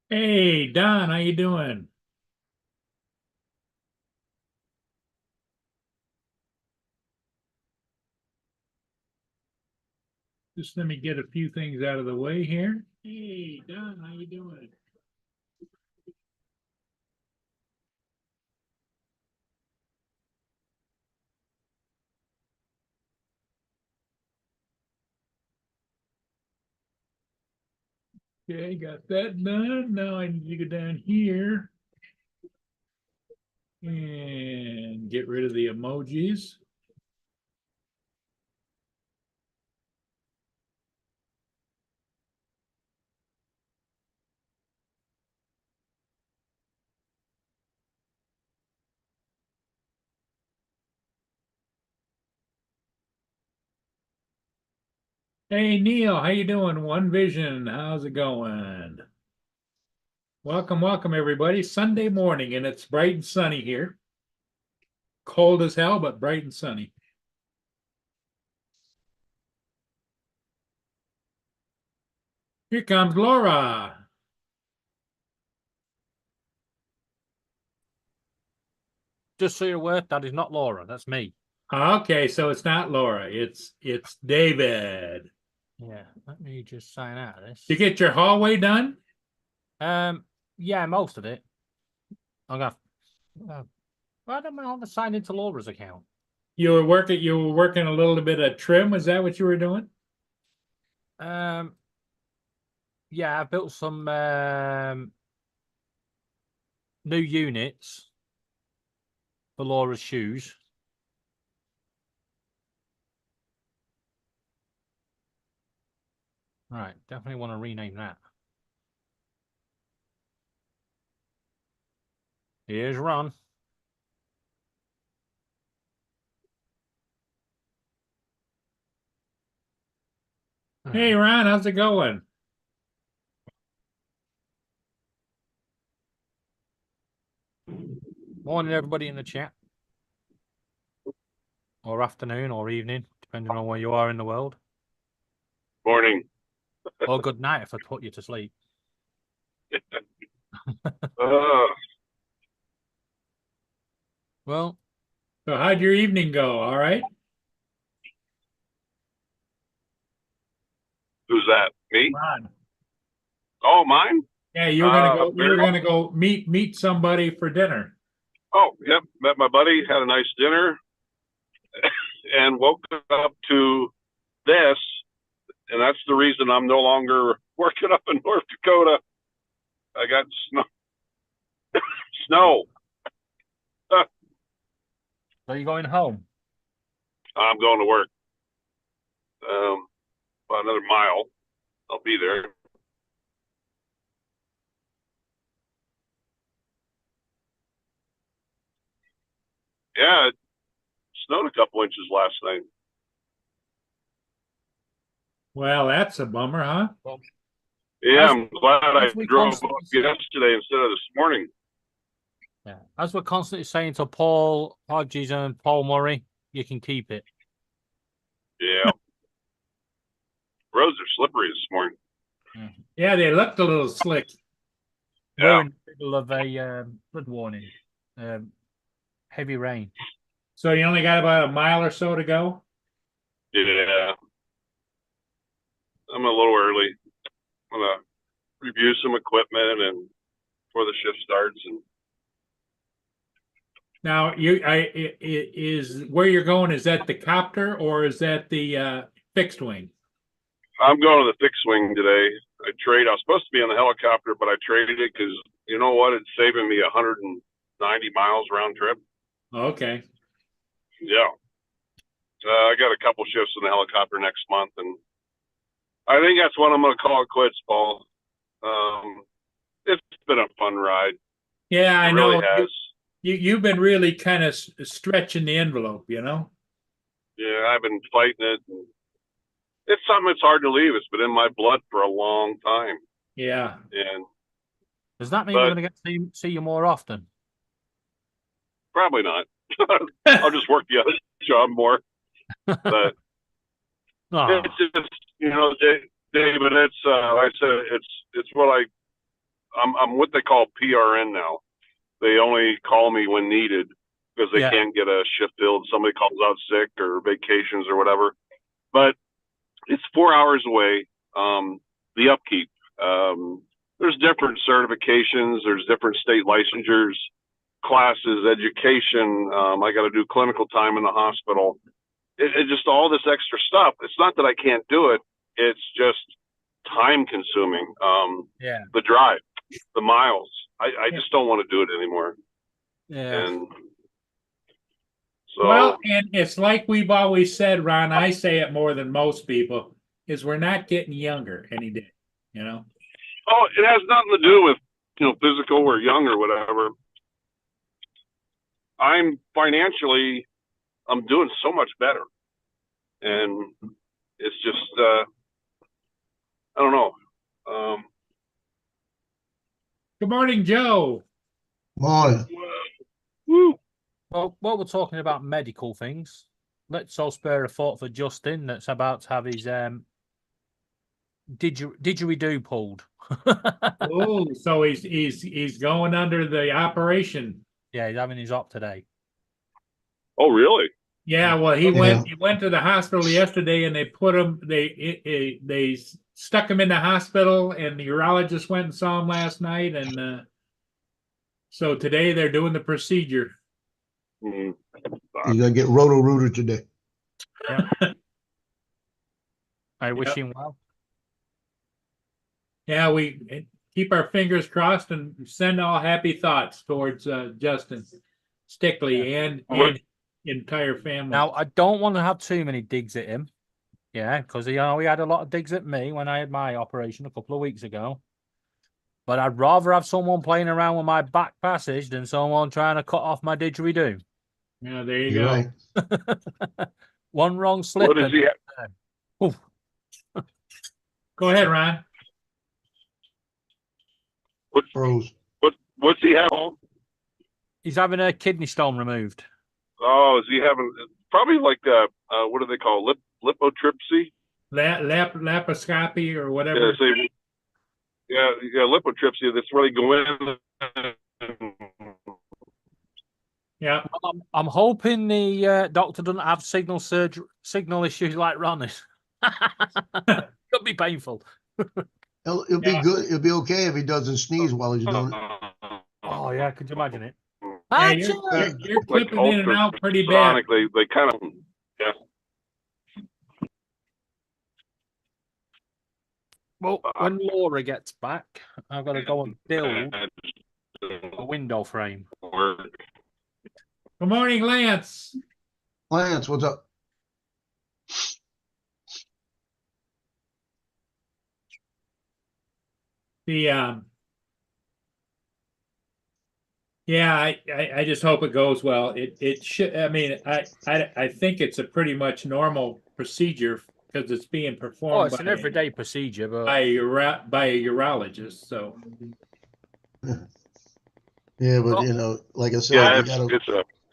Hey, Don, how you doing? Just let me get a few things out of the way here. Hey, Don, how you doing? Okay, got that done. Now I need to go down here and get rid of the emojis. Hey, Neil, how you doing? One Vision, how's it going? Welcome, welcome, everybody. Sunday morning, and it's bright and sunny here. Cold as hell, but bright and sunny. Here comes Laura. Just so you're aware, that is not Laura. That's me. Okay, so it's not Laura, it's David. Yeah. Let me just sign out of You this. get your hallway done? Um. Yeah, most of it. I'm gonna. I don't know how to sign into Laura's account. You were working a little bit of trim. Is that what you were doing? Um. Yeah, I built some new units for Laura's shoes. Right. Definitely want to rename that. Here's Ron. Hey, Right. Ron, how's it going? Morning, everybody in the chat, or afternoon, or evening, depending on where you are in the world. Morning. Or good night if I put you to sleep. Uh, Well, So, how'd your evening go? All right. who's that? Me? Ron. Oh, mine? Yeah, you were gonna go. You Very. were gonna go meet somebody for dinner. Oh, yep. Met my buddy, had a nice dinner, and woke up to this. And that's the reason I'm no longer working up in North Dakota. I got snow. Snow. so you're going home? I'm going to work. Um, about another mile. I'll be there. Yeah, it snowed a couple inches last night. Well, that's a bummer, huh? Well, Yeah, as I'm glad I as we drove up constantly yesterday instead of this morning. yeah, as we're constantly saying to Paul Hodges and Paul Murray, you can keep it. Yeah, roads are slippery this morning. Yeah. Yeah, they looked a little slick. We're Yeah, in the middle of a flood warning, um, heavy rain. So you only got about a mile or so to go. yeah. I'm a little early. I'm gonna review some equipment and before the shift starts. And Now, is where you're going? Is that the copter or is that the fixed wing? I'm going to the fixed wing today. I was supposed to be on the helicopter, but I traded it because you know what? It's saving me 190 miles round trip. Okay. Yeah. I got a couple shifts in the helicopter next month, and I think that's when I'm going to call it quits, Paul. Um, it's been a fun ride. Yeah, It I really know. has. You've been really kind of stretching the envelope, you know? Yeah, I've been fighting it. It's something that's hard to leave. It's been in my blood for a long time, Yeah. and Does that mean we're but going to get to see you more often? probably not. I'll just work the other job more. But Oh, it's just, David. It's like I said, it's what I'm what they call PRN now. They only call me when needed because they Yeah. can't get a shift filled. Somebody calls out sick or vacations or whatever. But it's 4 hours away. The upkeep. There's different certifications. There's different state licensures, classes, education. I got to do clinical time in the hospital. It just all this extra stuff. It's not that I can't do it. It's just time consuming. Yeah. The drive, the miles. I just don't want to do it anymore. Yeah. And so, Well, and it's like we've always said, Ron, I say it more than most people, is we're not getting younger any day, you know? oh, it has nothing to do with, physical or young or whatever. I'm doing so much better. And it's just, I don't know. Good morning, Joe. Morning. Woo. Well, while we're talking about medical things, let's all spare a thought for Justin that's about to have his didgeridoo pulled. Oh, so he's going under the operation. Yeah, he's having his op today. Oh, really? Yeah, well, he Yeah. went to the hospital yesterday, and they put him. They stuck him in the hospital, and the urologist went and saw him last night, and so today they're doing the procedure. Mm. You gotta get roto-rooter today. I wish Yep. him well. Yeah, we keep our fingers crossed and send all happy thoughts towards Justin Stickley and entire family. Now, I don't want to have too many digs at him. Yeah, because he had a lot of digs at me when I had my operation a couple of weeks ago. But I'd rather have someone playing around with my back passage than someone trying to cut off my didgeridoo. Yeah, there you You're go. right. One wrong slip. What does he have? Oof. Go ahead, Ron. Froze. What's he have? He's having a kidney stone removed. Oh, is he having probably like what do they call lipotrypsy? Laparoscopy or Yeah, whatever. lipotrypsy. That's where they go in. Yeah. I'm hoping the doctor doesn't have signal issues like Ronnie's. Could be painful. It'll be good. It'll be okay if he doesn't sneeze while he's doing it. Oh yeah, could you imagine it? Yeah, you're Like clipping in and out pretty bad. ultrasonic, they kind of Well, when Laura gets back, I've got to go and build a window frame. work. Good morning, Lance. Lance, what's up? The yeah, I just hope it goes well. It should. I mean, I think it's a pretty much normal procedure because it's being Oh, performed it's an everyday procedure, but by a urologist. So Yeah, but Oh. like I said, Yeah,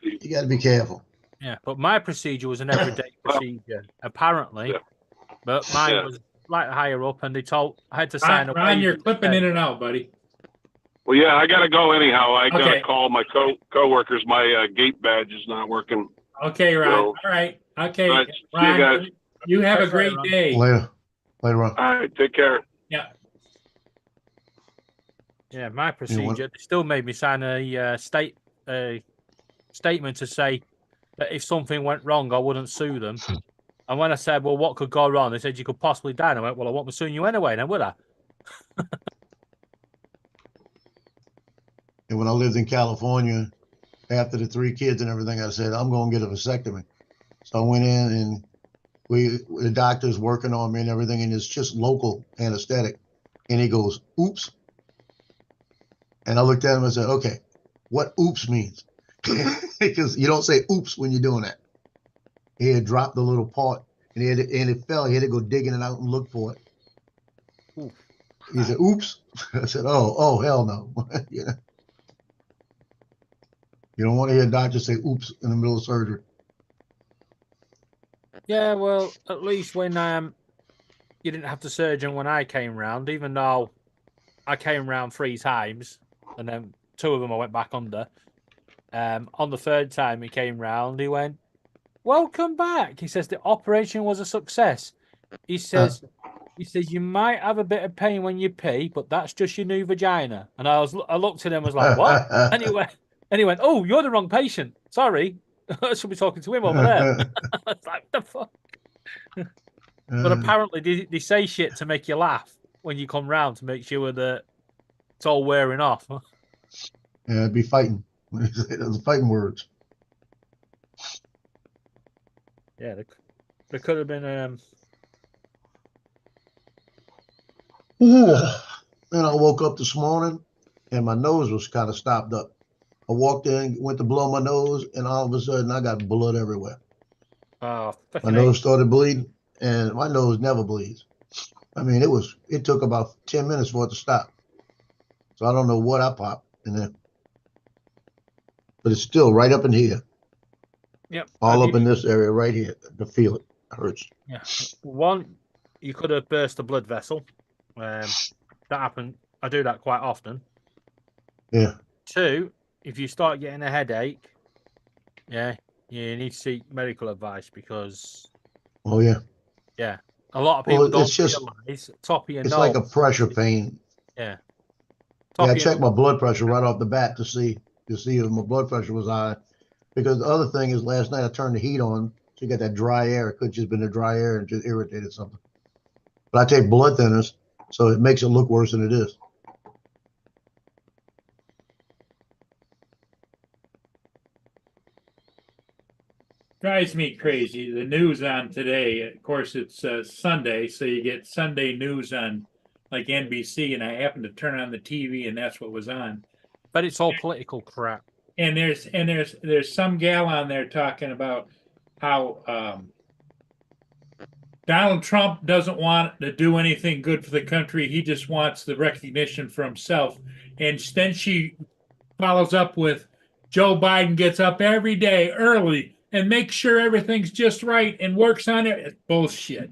you gotta be careful. yeah. But my procedure was an everyday procedure, apparently. Yeah. But mine Yeah. was like higher up, and they told I had to sign a Ron, you're waiver clipping that in said- and out, buddy. Well, yeah, I gotta go anyhow. I gotta Okay. call my coworkers. My gate badge is not working. Okay, Ron. So- All right. Okay, All right, see you Ron. guys. You have a That's right, great Ron. day. Later on. All right, take care. Yeah. Yeah, my procedure. They still made me sign a statement to say that if something went wrong, I wouldn't sue them. And when I said, "Well, what could go wrong?" They said you could possibly die. And I went, "Well, I won't be suing you anyway, then, would I?" And when I lived in California, after the 3 kids and everything, I said, I'm gonna get a vasectomy. So I went in and the doctor's working on me and everything, and it's just local anesthetic. And he goes, oops. And I looked at him and said, okay, what oops means? Because you don't say oops when you're doing that. He had dropped the little part and it fell. He had to go digging it out and look for it. Oof. He said, oops. I said, oh, hell no. You know? You don't want to hear a doctor say oops in the middle of surgery. Yeah, well, at least when you didn't have the surgeon when I came round, even though I came round 3 times, and then 2 of them I went back under. On the 3rd time he came round, he went, "Welcome back." He says the operation was a success. He says, you might have a bit of pain when you pee, but that's just your new vagina. And I looked at him, I was like, "What?" And he went, "Oh, you're the wrong patient. Sorry, I should be talking to him over there." I was like, "What the fuck?" But apparently they say shit to make you laugh when you come round to make sure that it's all wearing off. Yeah, it'd be fighting. Those fighting words. Yeah, there could have been. And I woke up this morning and my nose was kind of stopped up. I walked in, went to blow my nose, and all of a sudden I got blood everywhere. Oh, My nose started bleeding, and my nose never bleeds. I mean, it took about 10 minutes for it to stop. So I don't know what I popped in there. But it's still right up in here. Yep. All up in this area right here. To feel it. It hurts. Yeah. 1, you could have burst a blood vessel. That happened. I do that quite often. Yeah. 2, if you start getting a headache, yeah, you need to seek medical advice because. Oh yeah. Yeah, a lot of people don't realize top of your nose. It's like a pressure pain. Yeah. I checked my blood pressure right off the bat to see if my blood pressure was high. Because the other thing is, last night I turned the heat on, so you got that dry air. It could just been the dry air and just irritated something. But I take blood thinners, so it makes it look worse than it is. Drives me crazy. The news on today, of course, it's Sunday, so you get Sunday news on like NBC, and I happened to turn on the TV, and that's what was on. But it's all political crap. And there's some gal on there talking about how Donald Trump doesn't want to do anything good for the country. He just wants the recognition for himself. And then she follows up with Joe Biden gets up every day early and makes sure everything's just right and works on it. It's bullshit.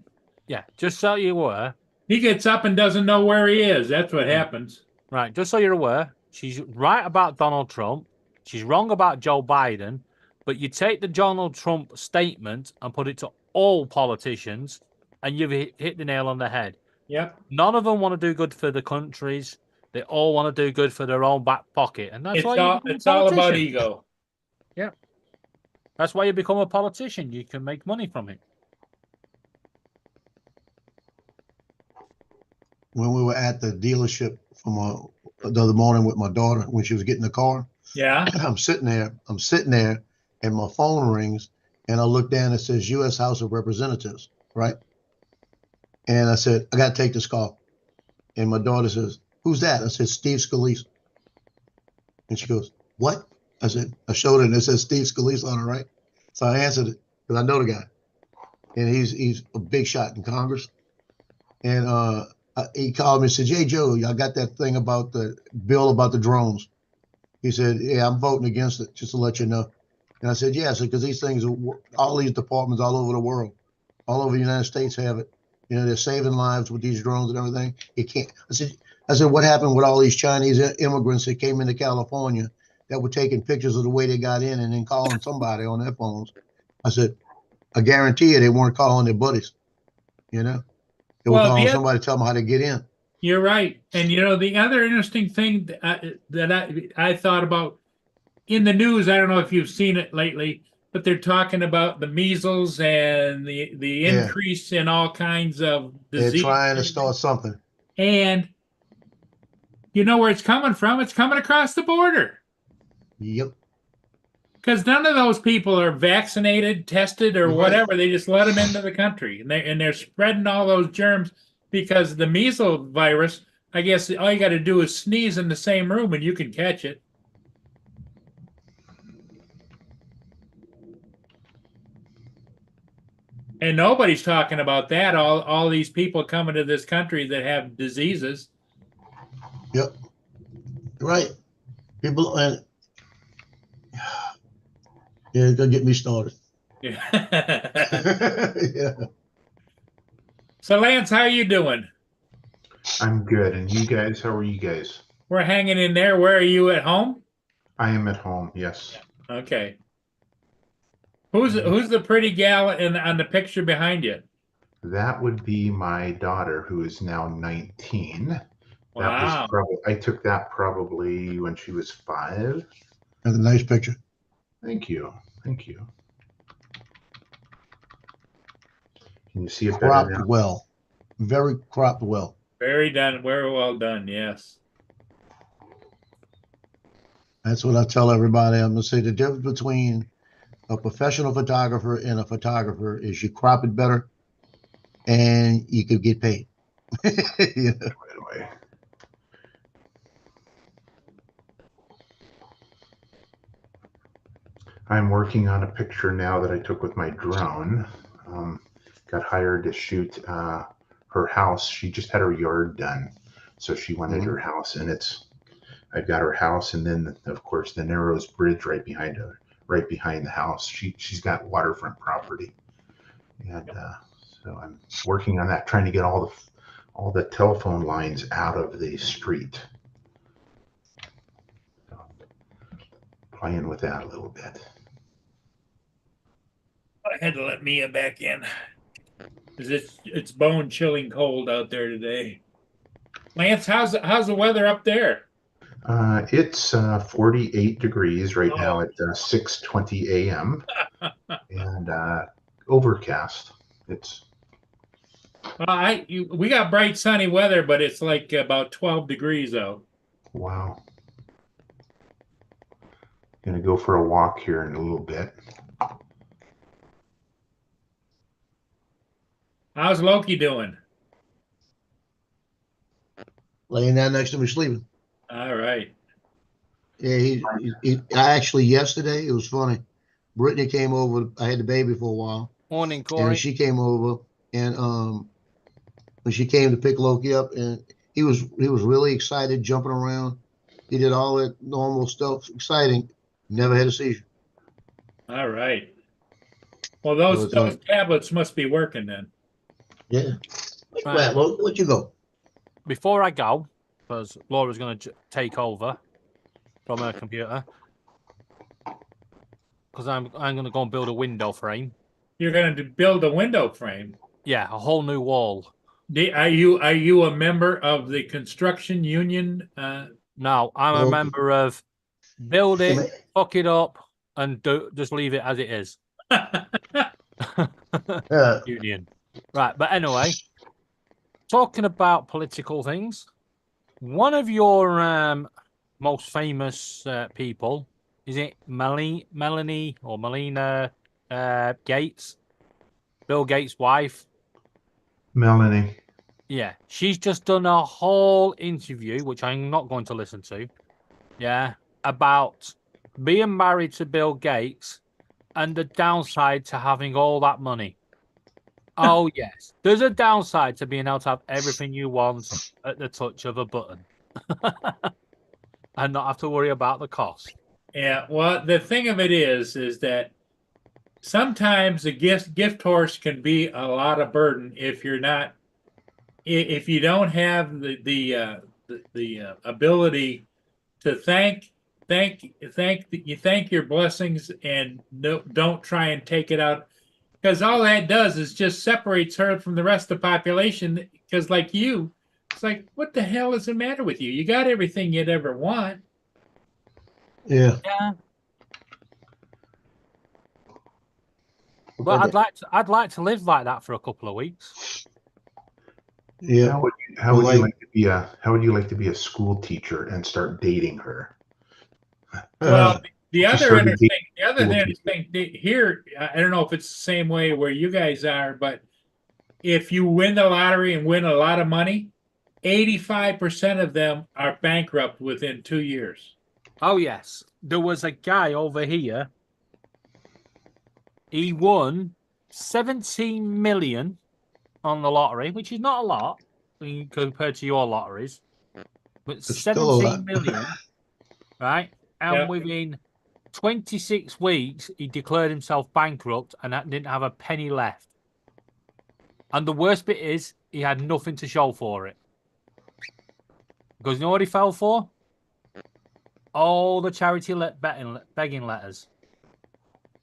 Yeah, just so you're aware. He gets up and doesn't know where he is. That's what happens. Right, just so you're aware, she's right about Donald Trump. She's wrong about Joe Biden. But you take the Donald Trump statement and put it to all politicians, and you've hit the nail on the head. Yep. None of them want to do good for the countries. They all want to do good for their own back pocket. And that's why it's all about ego. Yeah. That's why you become a politician. You can make money from it. When we were at the dealership from the other morning with my daughter when she was getting the car. Yeah. I'm sitting there, and my phone rings, and I look down, it says U.S. House of Representatives, right? And I said, I got to take this call. And my daughter says, "Who's that?" I said, "Steve Scalise." And she goes, "What?" I said, I showed her, and it says Steve Scalise on it, right? So I answered it because I know the guy, and he's a big shot in Congress. And he called me and said, "Hey, Joe, I got that thing about the bill about the drones." He said, "Yeah, I'm voting against it, just to let you know." And I said, "Yeah," because these things, all these departments all over the world, all over the United States have it. You know, they're saving lives with these drones and everything. You can't. I said, what happened with all these Chinese immigrants that came into California that were taking pictures of the way they got in and then calling somebody on their phones? I said, I guarantee you they weren't calling their buddies. You know, they were calling somebody to tell them how to get in. You're right. And, you know, the other interesting thing that I thought about in the news, I don't know if you've seen it lately, but they're talking about the measles and the increase in all kinds of disease. They're trying to start something. And you know where it's coming from? It's coming across the border. Yep. Because none of those people are vaccinated, tested, or whatever. They just let them into the country. And they're spreading all those germs because the measles virus, I guess all you got to do is sneeze in the same room and you can catch it. And nobody's talking about that. All these people coming to this country that have diseases. Yep. Right. People, and yeah, gonna get me started. Yeah. Yeah. So Lance, how you doing? I'm good. And you guys, how are you guys? We're hanging in there. Where are you at home? I am at home, yes. Okay. Who's the pretty gal on the picture behind you? That would be my daughter, who is now 19. That was Wow. probably, I took that probably when she was 5. That's a nice picture. Thank you. Thank you. Can you see it better Cropped now? well. Very cropped well. Very done. Very well done. Yes. That's what I tell everybody. I'm gonna say the difference between a professional photographer and a photographer is you crop it better and you could get paid. Yeah. Right away. I'm working on a picture now that I took with my drone. Got hired to shoot her house. She just had her yard done. So she wanted her house, and I've got her house, and then of course the Narrows Bridge right behind her, right behind the house. She's got waterfront property, and so I'm working on that, trying to get all the telephone lines out of the street. So, playing with that a little bit. I had to let Mia back in. 'Cause it's bone chilling cold out there today. Lance, how's the weather up there? It's 48 degrees right now at 6:20 a.m. and overcast. It's we got bright sunny weather, but it's like about 12 degrees out. wow. Gonna go for a walk here in a little bit. How's Loki doing? Laying down next to me sleeping. All right. Yeah, I actually yesterday it was funny. Brittany came over. I had the baby for a while, Morning, and Corey. she came over, and when she came to pick Loki up, and he was really excited, jumping around. He did all that normal stuff, exciting. Never had a seizure. All right. Well, So those it's like, tablets must be working then. yeah. Right. Where'd you go? Before I go, because Laura's going to take over from her computer, because I'm going to go and build a window frame. You're going to build a window frame. Yeah, a whole new wall. Are you a member of the construction union? No, I'm a Okay. member of build Come it, fuck it up, and just leave it as it is. Union. Right, but anyway, talking about political things, one of your most famous people, is it Melanie or Melina Gates? Bill Gates' wife? Melanie. Yeah, she's just done a whole interview, which I'm not going to listen to. Yeah, about being married to Bill Gates and the downside to having all that money. Oh, yes. There's a downside to being able to have everything you want at the touch of a button and not have to worry about the cost. Yeah, well, the thing of it is that sometimes the gift horse can be a lot of burden if you don't have the ability to thank your blessings and don't try and take it out, because all that does is just separates her from the rest of the population. Because like you, it's like, what the hell is the matter with you? You got everything you'd ever want. Yeah. Yeah. But I'd like to live like that for a couple of weeks. Yeah. How would you like to be a school teacher and start dating her? Well, the other started interesting thing here, I don't know if it's the same way where you guys are, but if you win the lottery and win a lot of money, 85% of them are bankrupt within 2 years. Oh, yes. There was a guy over here. He won 17 million on the lottery, which is not a lot compared to your lotteries. But It's still a 17 lot. million, right? And Yeah. within 26 weeks, he declared himself bankrupt and didn't have a penny left. And the worst bit is, he had nothing to show for it. Because you know what he fell for? All the charity begging letters.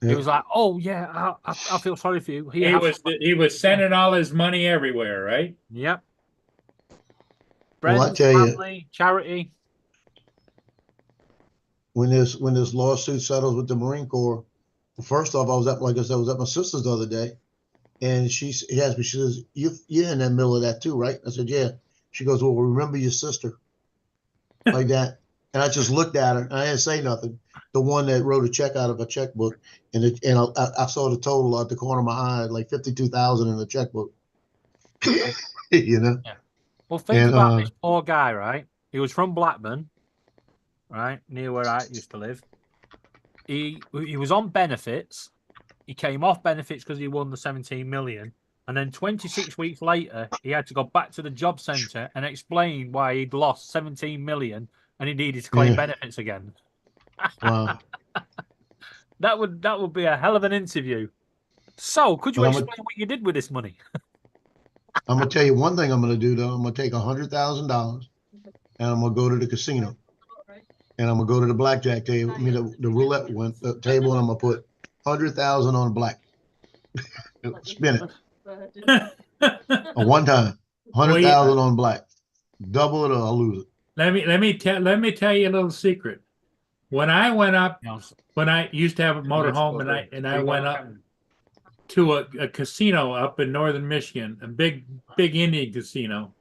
He Yeah. was like, "Oh yeah, I feel sorry for you." He was sending all his money everywhere, right? Yep. Well, I Friends, tell you, family, charity. when this lawsuit settles with the Marine Corps, first off, like I said, I was at my sister's the other day, and he asked me, she says, you're in the middle of that too, right? I said, yeah. She goes, well, remember your sister, like that. And I just looked at her, and I didn't say nothing. The one that wrote a check out of a checkbook, and I saw the total at the corner of my eye, like 52,000 in the checkbook. You know, Yeah. Well, think and about this poor guy, right? He was from Blackburn, right, near where I used to live. He was on benefits. He came off benefits because he won the 17 million. And then 26 weeks later, he had to go back to the job centre and explain why he'd lost 17 million and he needed to claim Yeah. benefits again. wow. That would be a hell of an interview. So, could you Well, explain what you did with this money? I'm gonna tell you one thing I'm gonna do though. I'm gonna take $100,000 and I'm gonna go to the casino and I'm gonna go to the blackjack table, the roulette table, and I'm gonna put 100,000 on black. Spin it a one time, 100,000 on black. Double it or I'll lose it. Let me tell you a little secret. When I went up, when I used to have a motorhome, and I went up to a casino up in northern Michigan, a big Indian casino,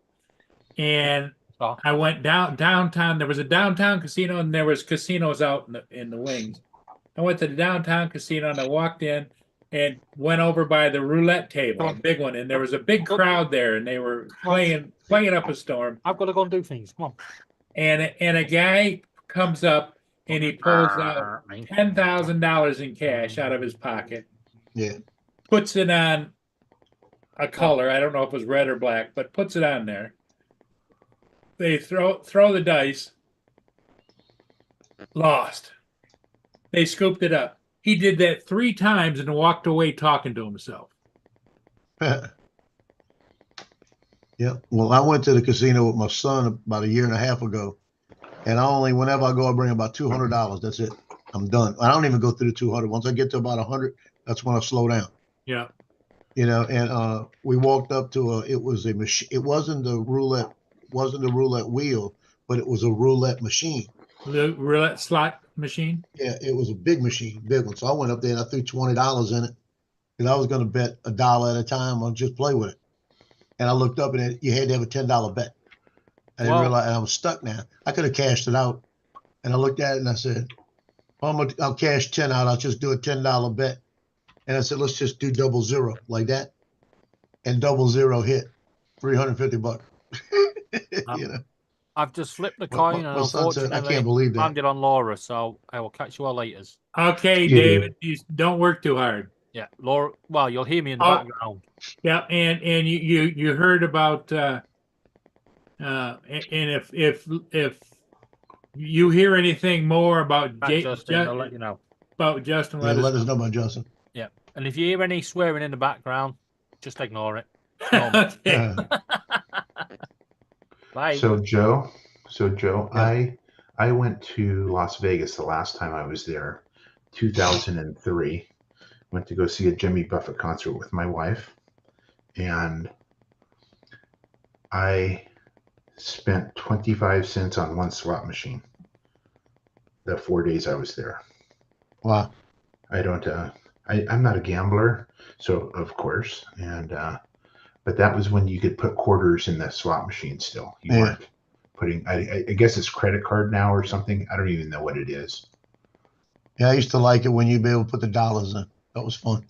and I went downtown. There was a downtown casino, and there was casinos out in the wings. I went to the downtown casino, and I walked in and went over by the roulette table, a big one, and there was a big crowd there, and they were playing up a storm. I've got to go and do things. Come on. And a guy comes up and he pulls out $10,000 in cash out of his pocket. Yeah. Puts it on a color. I don't know if it was red or black, but puts it on there. They throw the dice. Lost. They scooped it up. He did that 3 times and walked away talking to himself. Yeah. Well, I went to the casino with my son about a year and a half ago, and whenever I go, I bring about $200. That's it. I'm done. I don't even go through the 200. Once I get to about 100, that's when I slow down. Yeah. You know, and we walked up to it was a machine. It wasn't the roulette wheel, but it was a roulette machine. The roulette slot machine? Yeah, it was a big machine, big one. So I went up there and I threw $20 in it. And I was going to bet $1 at a time. I'll just play with it. And I looked up and you had to have a $10 bet. I didn't realize, and I was stuck now. I could have cashed it out. And I looked at it and I said, I'll cash 10 out. I'll just do a $10 bet. And I said, let's just do 00 like that. And 00 hit $350. You know, I've just flipped the coin and unfortunately I can't believe that. landed on Laura, so I will catch you all later. Okay, Yeah. David, you don't work too hard. Yeah, Laura. Well, you'll hear me in the background. Yeah, and you heard about and if you hear anything more about Justin, I'll let you know. About Justin, Yeah, let us know about Justin. Yeah, and if you hear any swearing in the background, just ignore it. Okay. Bye. So Joe, Yeah. I went to Las Vegas the last time I was there, 2003. Went to go see a Jimmy Buffett concert with my wife, and I spent 25 cents on one slot machine the 4 days I was there. Wow. I don't I'm not a gambler, so of course, and but that was when you could put quarters in the slot machine still. You weren't putting, I guess it's credit card now or something. I don't even know what it is. Yeah, I used to like it when you'd be able to put the dollars in. That was fun.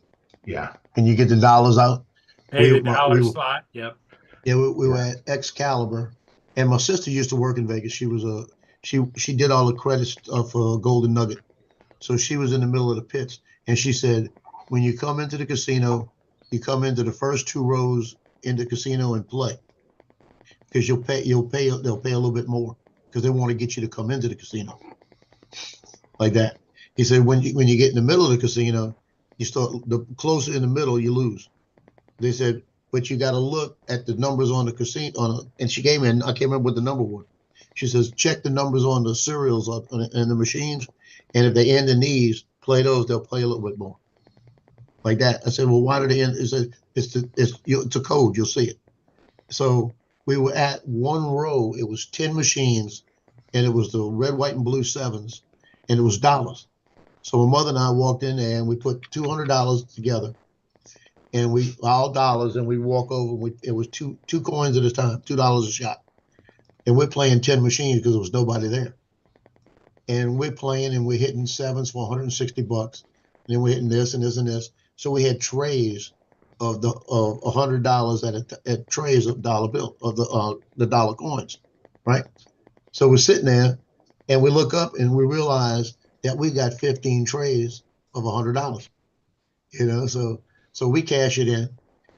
Yeah. And you get the dollars out. Hey, the dollar slot. Yep. Yeah, we were at Excalibur, and my sister used to work in Vegas. She was she did all the credits for Golden Nugget, so she was in the middle of the pits, and she said, when you come into the casino, you come into the first 2 rows in the casino and play, because they'll pay a little bit more because they want to get you to come into the casino like that. He said when you get in the middle of the casino, you start the closer in the middle, you lose. They said, but you got to look at the numbers on the casino and she gave me, I can't remember what the number was. She says, check the numbers on the serials and the machines. And if they end in these, play those, they'll play a little bit more. Like that. I said, well, why do they end? It's a code. You'll see it. So we were at one row. It was 10 machines, and it was the red, white, and blue sevens, and it was dollars. So my mother and I walked in there, and we put $200 together, and we all dollars, and we walk over. It was two coins at a time, $2 a shot, and we're playing 10 machines because there was nobody there. And we're playing, and we're hitting sevens for $160, and then we're hitting this and this and this. So we had trays of $100 at trays of dollar bill of the dollar coins, right? So we're sitting there, and we look up, and we realize that we got 15 trays of $100. You know, so we cash it in,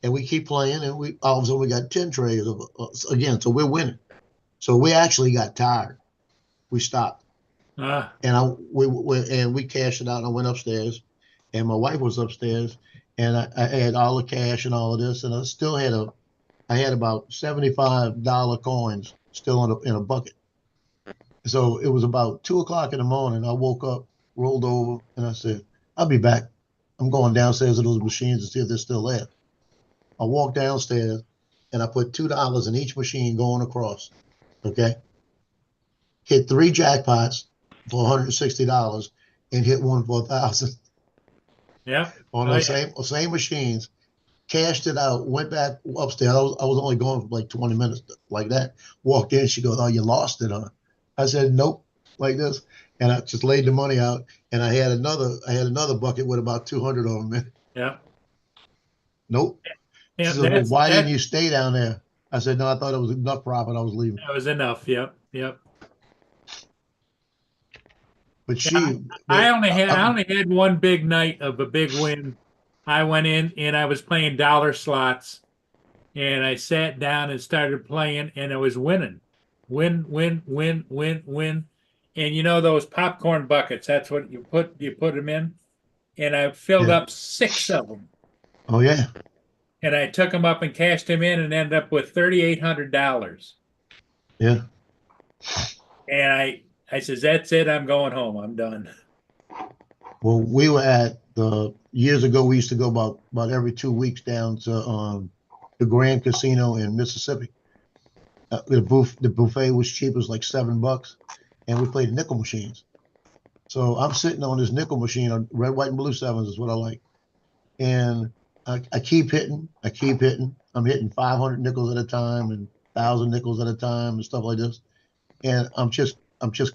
and we keep playing, and all of a sudden we got 10 trays of again. So we're winning. So we actually got tired. We stopped, and we cashed it out. And I went upstairs, and my wife was upstairs, and I had all the cash and all of this, and I still had I had about $75 coins still in a bucket. So it was about 2 o'clock in the morning. I woke up, rolled over, and I said, I'll be back. I'm going downstairs to those machines to see if they're still there. I walked downstairs, and I put $2 in each machine going across. Okay. Hit 3 jackpots for $160 and hit one for $1,000. Yeah. On those same machines, cashed it out, went back upstairs. I was only going for like 20 minutes like that. Walked in, she goes, "Oh, you lost it, huh?" I said, "Nope," like this. And I just laid the money out, and I had another bucket with about 200 of them in it. Yeah. Nope. Yeah, She said, "Well, why didn't you stay down there?" I said, "No, I thought it was enough profit. I was leaving." That was enough. Yep. Yep. But I only had one big night of a big win. I went in and I was playing dollar slots, and I sat down and started playing, and I was winning. Win. And you know those popcorn buckets, that's what you put them in. And I filled up 6 of them. Oh yeah. And I took them up and cashed them in and ended up with $3,800. Yeah. And I says, that's it. I'm going home. I'm done. Well, we were at years ago. We used to go about every 2 weeks down to the Grand Casino in Mississippi. The buffet was cheap. It was like $7, and we played nickel machines. So I'm sitting on this nickel machine on red, white, and blue sevens is what I like, and I keep hitting. I'm hitting 500 nickels at a time and 1,000 nickels at a time and stuff like this, and I'm just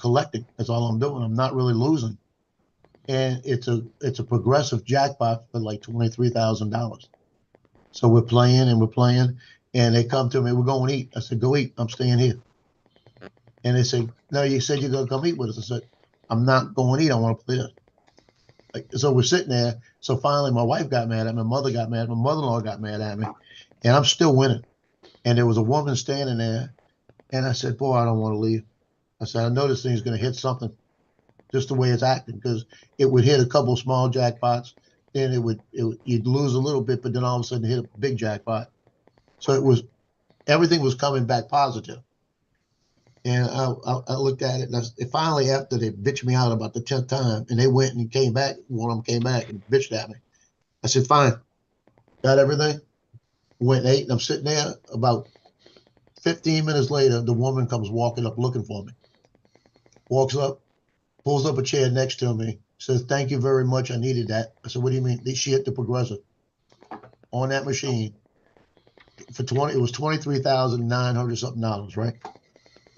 collecting. That's all I'm doing. I'm not really losing. And it's a progressive jackpot for like $23,000. So we're playing, and they come to me, "We're going to eat." I said, "Go eat. I'm staying here." And they say, "No, you said you're going to come eat with us." I said, "I'm not going to eat. I want to play this." So we're sitting there. So finally my wife got mad at me, my mother got mad, my mother-in-law got mad at me, and I'm still winning. And there was a woman standing there, and I said, "Boy, I don't want to leave." I said, "I know this thing's going to hit something, just the way it's acting, because it would hit a couple small jackpots, then you'd lose a little bit, but then all of a sudden hit a big jackpot." So everything was coming back positive. And I looked at it, and finally, after they bitched me out about the 10th time, and they went and came back, one of them came back and bitched at me. I said, "Fine, got everything." Went and ate, and I'm sitting there. About 15 minutes later, the woman comes walking up looking for me. Walks up, pulls up a chair next to me, says, "Thank you very much. I needed that." I said, "What do you mean?" She hit the progressive on that machine for it was $23,900 something dollars, right?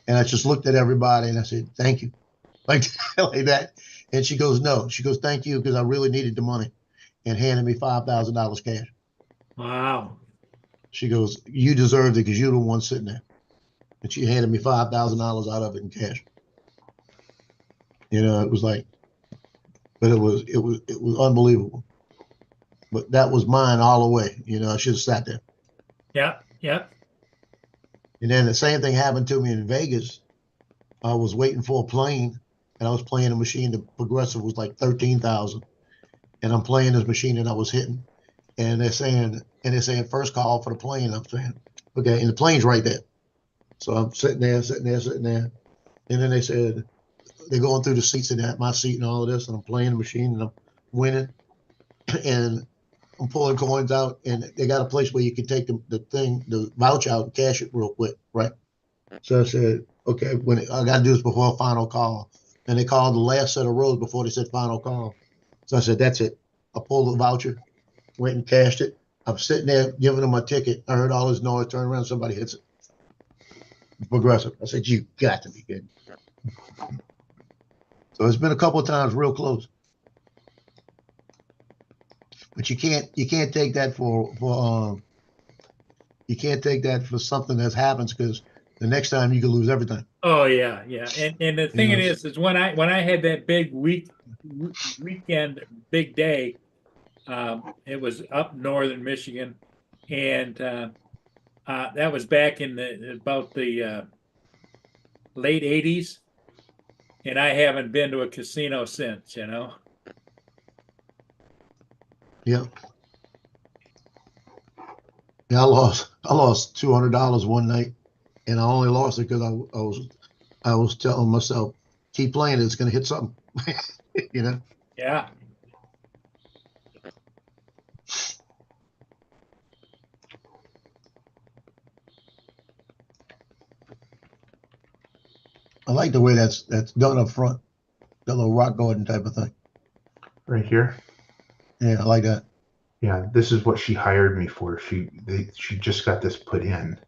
And I just looked at everybody and I said, "Thank you," like that. And she goes, "No." She goes, "Thank you, because I really needed the money," and handed me $5,000 cash. Wow. She goes, "You deserved it because you're the one sitting there." And she handed me $5,000 out of it in cash. You know, it was like, but it was unbelievable. But that was mine all the way. You know, I should have sat there. Yeah. Yeah. And then the same thing happened to me in Vegas. I was waiting for a plane, and I was playing a machine. The progressive was like 13,000, and I'm playing this machine, and I was hitting. And they're saying first call for the plane. I'm saying, okay, and the plane's right there. So I'm sitting there, and then they said they're going through the seats and that my seat and all of this, and I'm playing the machine and I'm winning, and I'm pulling coins out, and they got a place where you can take the voucher out and cash it real quick, right? So I said, okay, when I got to do this before final call, and they called the last set of rows before they said final call. So I said, that's it. I pulled the voucher, went and cashed it. I'm sitting there giving them my ticket. I heard all this noise. Turn around, somebody hits it. Progressive. I said, you got to be kidding. So it's been a couple of times real close. But you can't take that for you can't take that for something that happens, because the next time you could lose everything. Oh yeah, yeah. And the thing Yes. is when I had that big weekend, big day, it was up northern Michigan, and that was back in about the late '80s, and I haven't been to a casino since. You know. Yeah. Yeah, I lost $200 one night, and I only lost it because I was telling myself, keep playing, it's going to hit something, you know. Yeah. I like the way that's done up front, that little rock garden type of thing. Right here. Yeah, I like that. Yeah, this is what she hired me for. She just got this put in,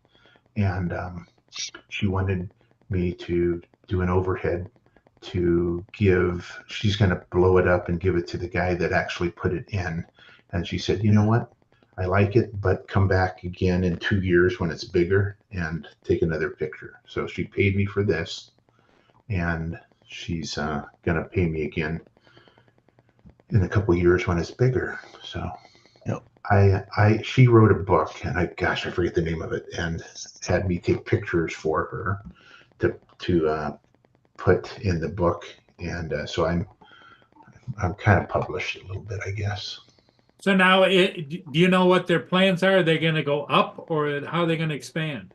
and she wanted me to do an overhead to give. She's going to blow it up and give it to the guy that actually put it in. And she said, you know what? I like it, but come back again in 2 years when it's bigger and take another picture. So she paid me for this, and she's going to pay me again in a couple of years when it's bigger. So Yep. she wrote a book, and I forget the name of it, and had me take pictures for her to put in the book, and so I'm kind of published a little bit, I guess. So now, do you know what their plans are? Are they going to go up, or how are they going to expand?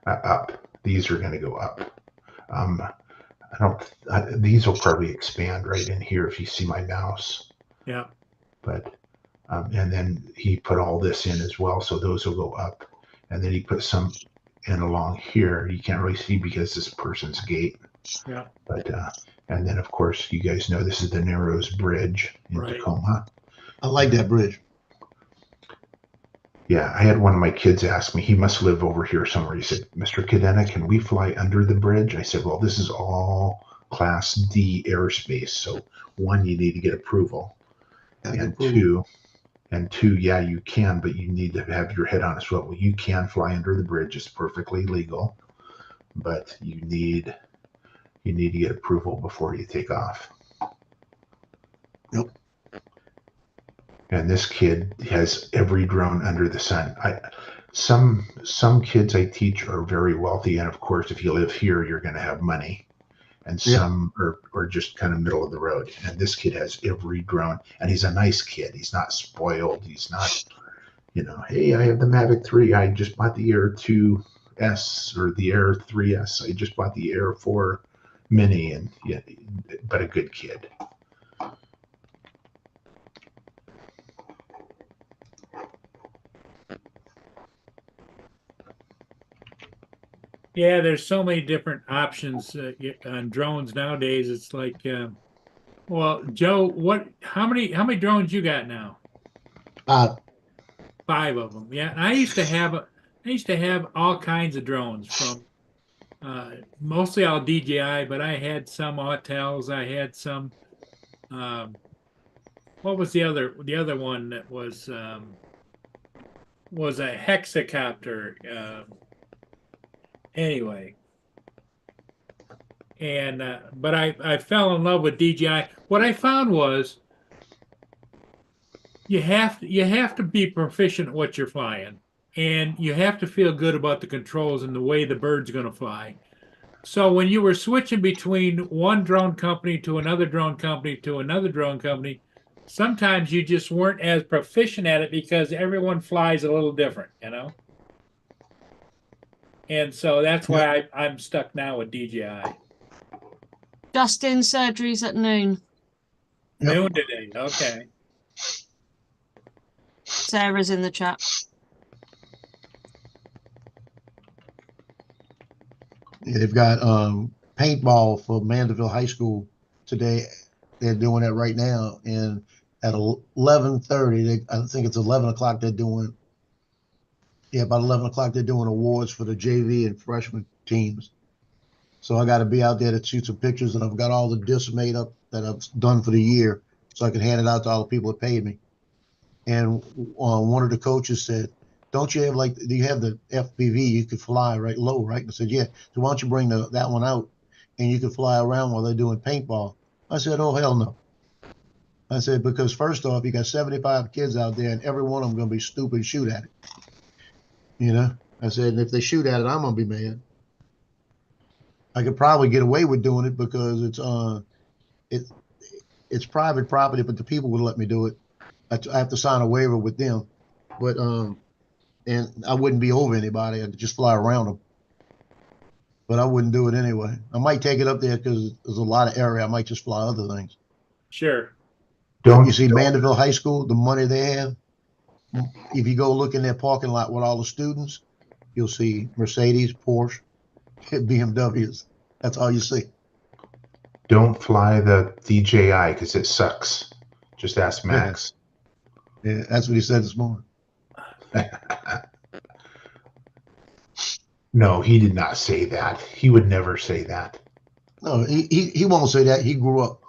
Up. These are going to go up. These will probably expand right in here if you see my mouse. Yeah. But and then he put all this in as well, so those will go up, and then he put some in along here. You can't really see because this person's gate. Yeah. But and then of course you guys know this is the Narrows Bridge in Right. Tacoma. I like that bridge. Yeah, I had one of my kids ask me, he must live over here somewhere. He said, Mr. Cadena, can we fly under the bridge? I said, well, this is all Class D airspace. So one, you need to get approval. And two, yeah, you can, but you need to have your head on a swivel. You can fly under the bridge. It's perfectly legal, but you need to get approval before you take off. Yep. And this kid has every drone under the sun. Some kids I teach are very wealthy, and of course, if you live here, you're going to have money. And some are just kind of middle of the road. And this kid has every drone, and he's a nice kid. He's not spoiled. He's not, hey, I have the Mavic 3. I just bought the Air 2S or the Air 3S. I just bought the Air 4 Mini, and but a good kid. Yeah, there's so many different options on drones nowadays. It's like, well, Joe, how many drones you got now? 5 of them. Yeah, and I used to have all kinds of drones, from mostly all DJI, but I had some Autels. I had some. What was the other one that was a hexacopter? Anyway, and but I fell in love with DJI. What I found was you have to be proficient at what you're flying, and you have to feel good about the controls and the way the bird's going to fly. So when you were switching between one drone company to another drone company to another drone company, sometimes you just weren't as proficient at it because everyone flies a little different, And so that's why I'm stuck now with DJI. Justin, surgery's at noon. Yep. Noon today. Okay. Sarah's in the chat. Yeah, they've got paintball for Mandeville High School today. They're doing that right now, and at 11:30, I think it's 11 o'clock. They're doing, yeah, about 11 o'clock. They're doing awards for the JV and freshman teams. So I got to be out there to shoot some pictures, and I've got all the discs made up that I've done for the year, so I can hand it out to all the people that paid me. And one of the coaches said, "Don't you have do you have the FPV? You could fly right low, right?" And I said, "Yeah." So why don't you bring that one out, and you can fly around while they're doing paintball? I said, "Oh hell no." I said, because first off, you got 75 kids out there, and every one of them going to be stupid and shoot at it. You know, I said, and if they shoot at it, I'm going to be mad. I could probably get away with doing it because it's private property, but the people would let me do it. I have to sign a waiver with them, but and I wouldn't be over anybody. I'd just fly around them. But I wouldn't do it anyway. I might take it up there because there's a lot of area. I might just fly other things. Sure. You see Mandeville High School, the money they have. If you go look in their parking lot with all the students, you'll see Mercedes, Porsche, BMWs. That's all you see. Don't fly the DJI because it sucks. Just ask Max. Yeah, that's what he said this morning. No, he did not say that. He would never say that. No, he won't say that. He grew up.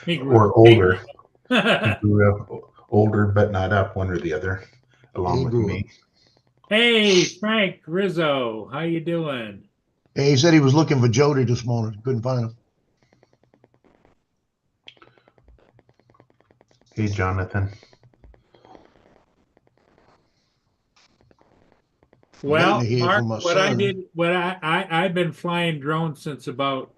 Or older. He grew up older, but not up, one or the other, along with me. Hey, Frank Rizzo, how you doing? Hey, he said he was looking for Jody this morning. Couldn't find him. Hey, Jonathan. Well, Waiting to hear Mark, from my what I son. did, what I've been flying drones since about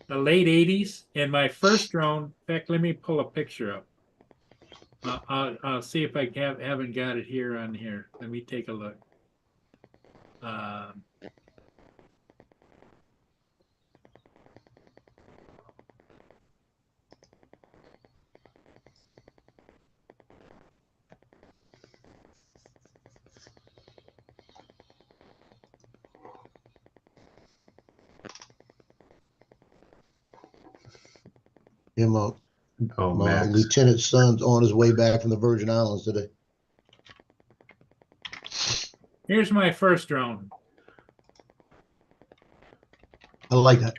the late 80s, and my first drone, in fact, let me pull a picture up. I'll see if I haven't got it here on here. Let me take a look. Yeah, my Max. lieutenant's son's on his way back from the Virgin Islands today. Here's my first drone. I like that.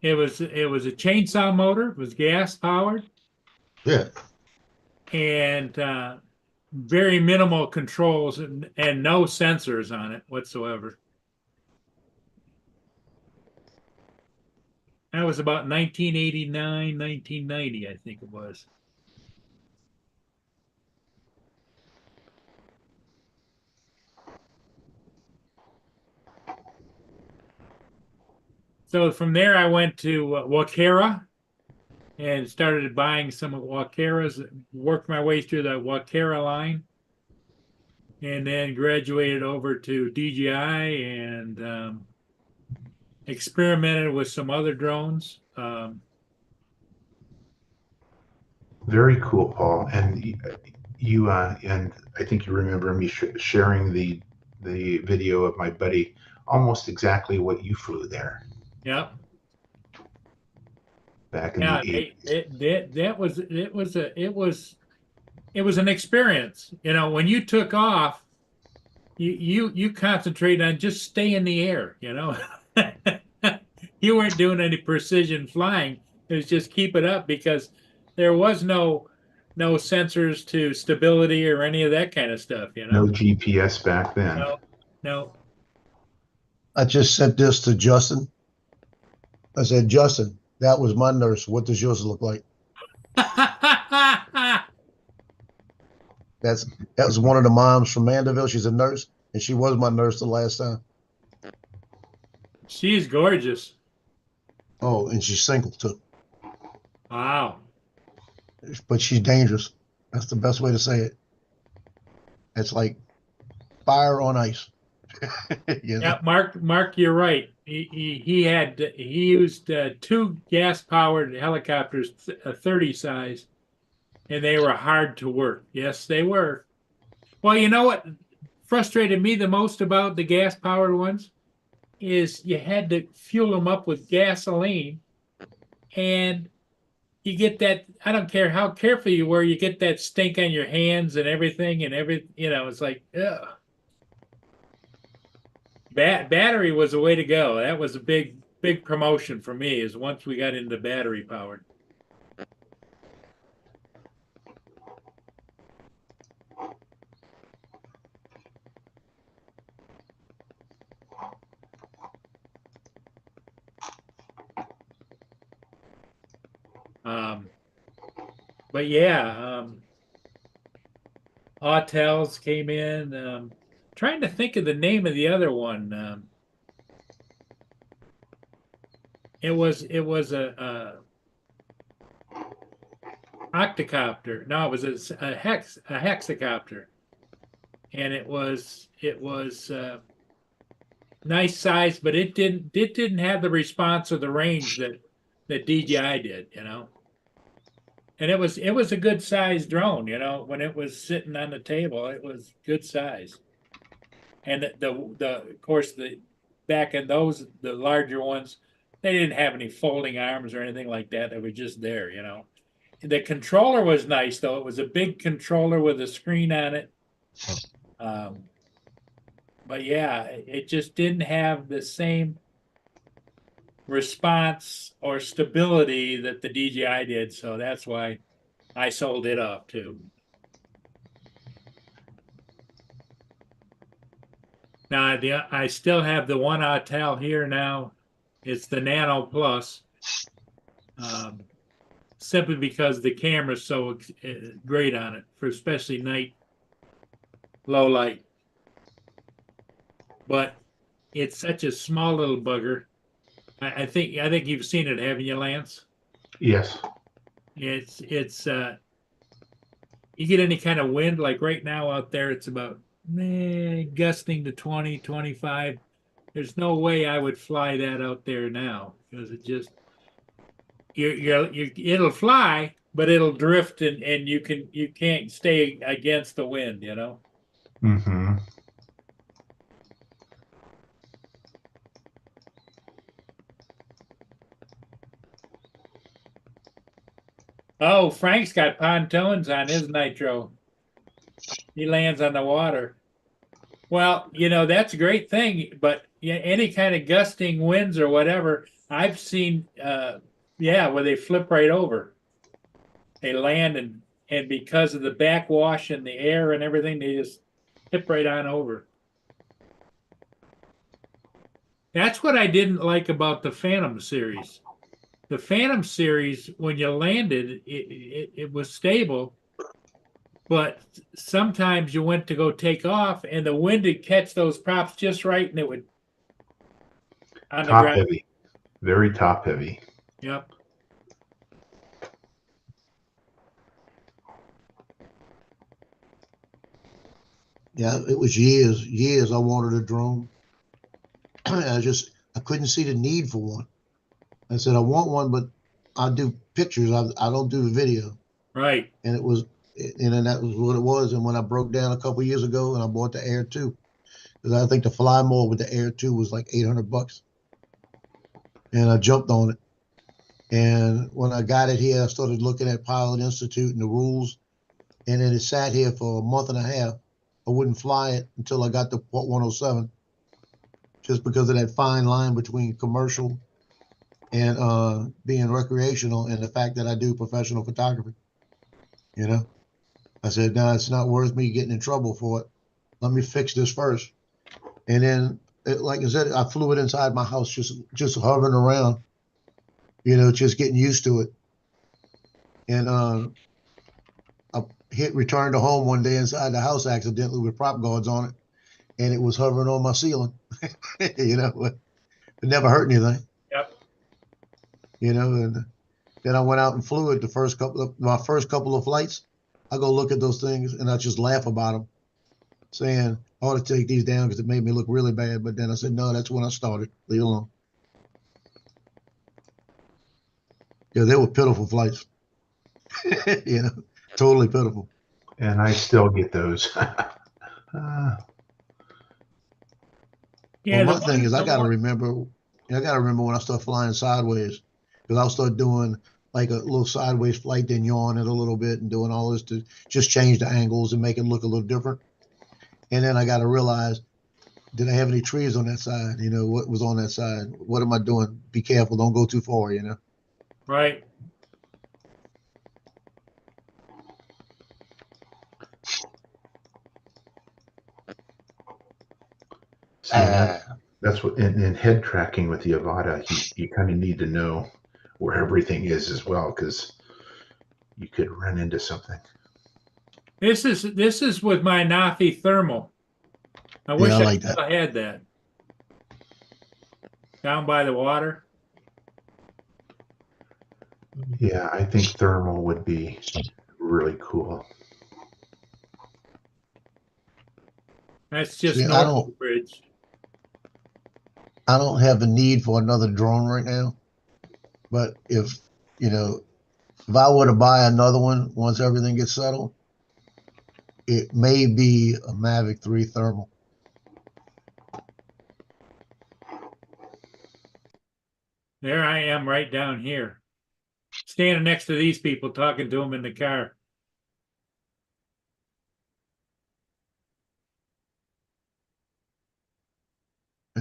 It was a chainsaw motor. It was gas powered. Yeah. And very minimal controls and no sensors on it whatsoever. That was about 1989, 1990, I think it was. So from there, I went to Wakera and started buying some of Wakera's, worked my way through the Wakera line, and then graduated over to DJI and experimented with some other drones. Very cool, Paul. And you and I think you remember me sharing the video of my buddy, almost exactly what you flew there. Yep. Back in the 80s. It was an experience. You know, when you took off, you concentrate on just stay in the air, you know. You weren't doing any precision flying. It was just keep it up because there was no sensors to stability or any of that kind of stuff, you know. No GPS back then. No. I just sent this to Justin. I said, Justin, that was my nurse. What does yours look like? That was one of the moms from Mandeville. She's a nurse, and she was my nurse the last time. She's gorgeous. Oh, and she's single too. Wow. But she's dangerous. That's the best way to say it. It's like fire on ice. You know? Yeah, Mark, you're right. He used 2 gas-powered helicopters, a 30 size, and they were hard to work. Yes, they were. Well, you know what frustrated me the most about the gas-powered ones is you had to fuel them up with gasoline, and you get that. I don't care how careful you were, you get that stink on your hands and everything, it's like, ugh. Battery was the way to go. That was a big promotion for me, is once we got into battery powered. But yeah, hotels came in. Trying to think of the name of the other one. It was a octocopter. No, it was a hexacopter, and it was nice size, but it didn't have the response or the range that DJI did, And it was a good sized drone, when it was sitting on the table, it was good size. And the of course back in the larger ones, they didn't have any folding arms or anything like that. They were just there, The controller was nice though. It was a big controller with a screen on it. But yeah, it just didn't have the same response or stability that the DJI did. So that's why I sold it off too. Now, I still have the one Autel here now. It's the Nano Plus, simply because the camera's so great on it, for especially night, low light. But it's such a small little bugger. I think you've seen it, haven't you, Lance? Yes. It's you get any kind of wind, like right now out there, it's about gusting to 20, 25. There's no way I would fly that out there now, because it just it'll fly, but it'll drift, and you can't stay against the wind, Mm-hmm. Oh, Frank's got pontoons on his Nitro. He lands on the water. Well, that's a great thing, but any kind of gusting winds or whatever, I've seen, where they flip right over. They land, and because of the backwash and the air and everything, they just tip right on over. That's what I didn't like about the Phantom series. The Phantom series, when you landed, it was stable, but sometimes you went to go take off, and the wind would catch those props just right, and it would on the Top ground. heavy, very top heavy. Yep. Yeah, it was years I wanted a drone. I couldn't see the need for one. I said, I want one, but I do pictures. I don't do the video. Right. And that was what it was. And when I broke down a couple years ago and I bought the Air 2, because I think the Fly More with the Air 2 was like $800. And I jumped on it. And when I got it here, I started looking at Pilot Institute and the rules. And then it sat here for a month and a half. I wouldn't fly it until I got to Port 107, just because of that fine line between commercial and being recreational, and the fact that I do professional photography. I said, no, it's not worth me getting in trouble for it. Let me fix this first. And then, like I said, I flew it inside my house, just hovering around, just getting used to it. And I hit return to home one day inside the house accidentally with prop guards on it, and it was hovering on my ceiling. It never hurt anything. Yep. And then I went out and flew it my first couple of flights. I go look at those things and I just laugh about them, saying I ought to take these down because it made me look really bad. But then I said, no, that's when I started. Leave it alone. Yeah, they were pitiful flights. You know, totally pitiful. And I still get those. Yeah, Well, the my thing one, is, I the gotta one, remember. I gotta remember when I start flying sideways, because I'll start doing like a little sideways flight, then yawn it a little bit, and doing all this to just change the angles and make it look a little different. And then I gotta realize, did I have any trees on that side? You know, what was on that side? What am I doing? Be careful, don't go too far. You know. right. See, that's what in head tracking with the Avata, you kind of need to know where everything is as well, because you could run into something. This is with my Nafi thermal. I wish I I like that. still had that. Down by the water. Yeah, I think thermal would be really cool. That's just See, north of the bridge. I don't have the need for another drone right now. But if you know, if I were to buy another one once everything gets settled, it may be a Mavic 3 thermal. There I am right down here. Standing next to these people, talking to them in the car.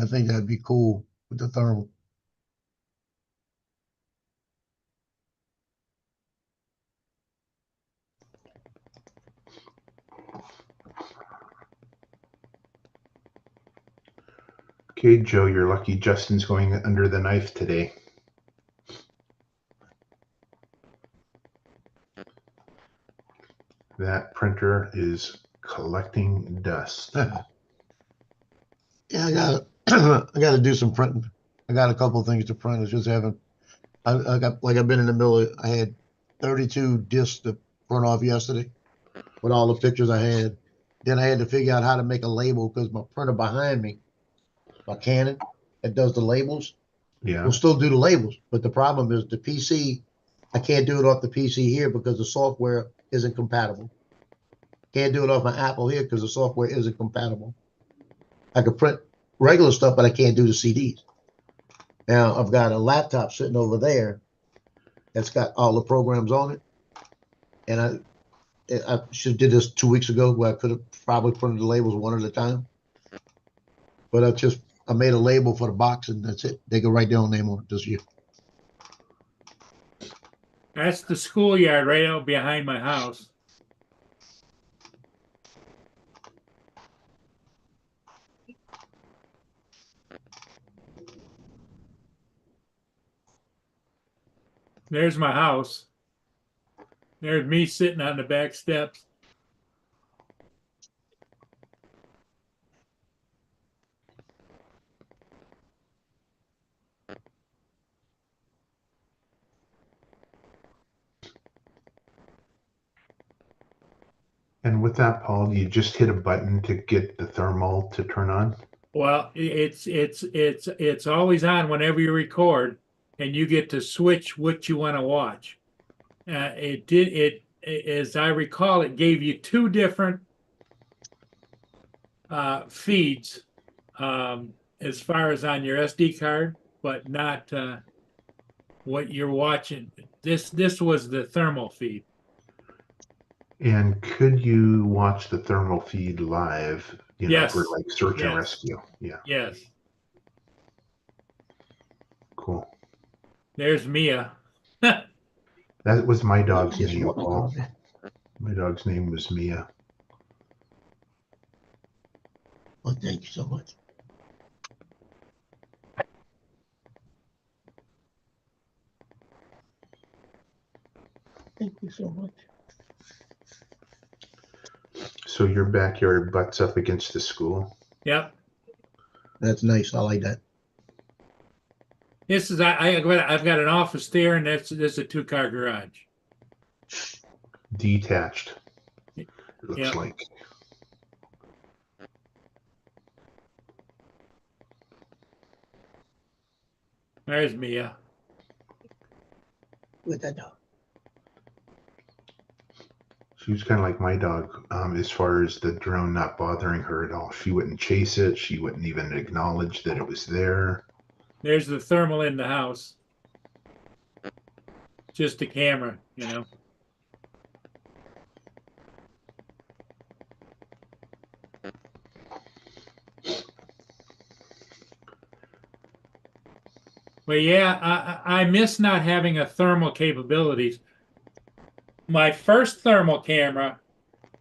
I think that'd be cool with the thermal. Okay, Joe, you're lucky Justin's going under the knife today. That printer is collecting dust. Yeah, I got I got to do some printing. I got a couple of things to print. I just haven't. I got like I've been in the middle. I had 32 discs to print off yesterday with all the pictures I had. Then I had to figure out how to make a label because my printer behind me, my Canon, that does the labels, Yeah. will still do the labels. But the problem is the PC. I can't do it off the PC here because the software isn't compatible. Can't do it off my Apple here because the software isn't compatible. I could print regular stuff, but I can't do the CDs. Now I've got a laptop sitting over there that's got all the programs on it, and I should have did this 2 weeks ago where I could have probably printed the labels one at a time. But I made a label for the box and that's it. They can write their own name on it this year. That's the schoolyard right out behind my house. There's my house. There's me sitting on the back steps. And with that, Paul, you just hit a button to get the thermal to turn on? Well, it's always on whenever you record, and you get to switch what you want to watch. As I recall, it gave you two different feeds as far as on your SD card, but not what you're watching. This was the thermal feed. And could you watch the thermal feed live, Yes. for like search and Yes. rescue? Yeah, Yes. cool. There's Mia. That was my dog's Just name, walking Paul. on there. My dog's name was Mia. Oh, thank you so much. Thank you so much. So your backyard butts up against the school? Yep. That's nice. I like that. This is I've got an office there, and this is a 2-car garage. Detached, it looks Yep. like. There's Mia. With that dog. She was kind of like my dog, as far as the drone not bothering her at all. She wouldn't chase it. She wouldn't even acknowledge that it was there. There's the thermal in the house. Just the camera, you know. But yeah, I miss not having a thermal capabilities. My first thermal camera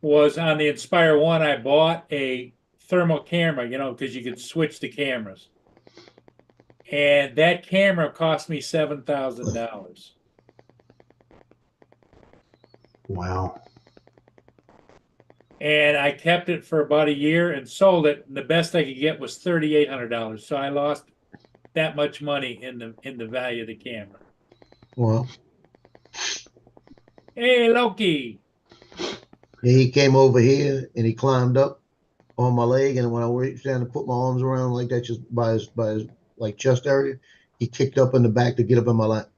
was on the Inspire 1. I bought a thermal camera, you know, because you could switch the cameras. And that camera cost me $7,000. Wow. And I kept it for about a year and sold it. And the best I could get was $3,800. So I lost that much money in the value of the camera. Well, Hey, Loki. he came over here and he climbed up on my leg, and when I reached down to put my arms around him like that, just by his like chest area, he kicked up in the back to get up in my lap.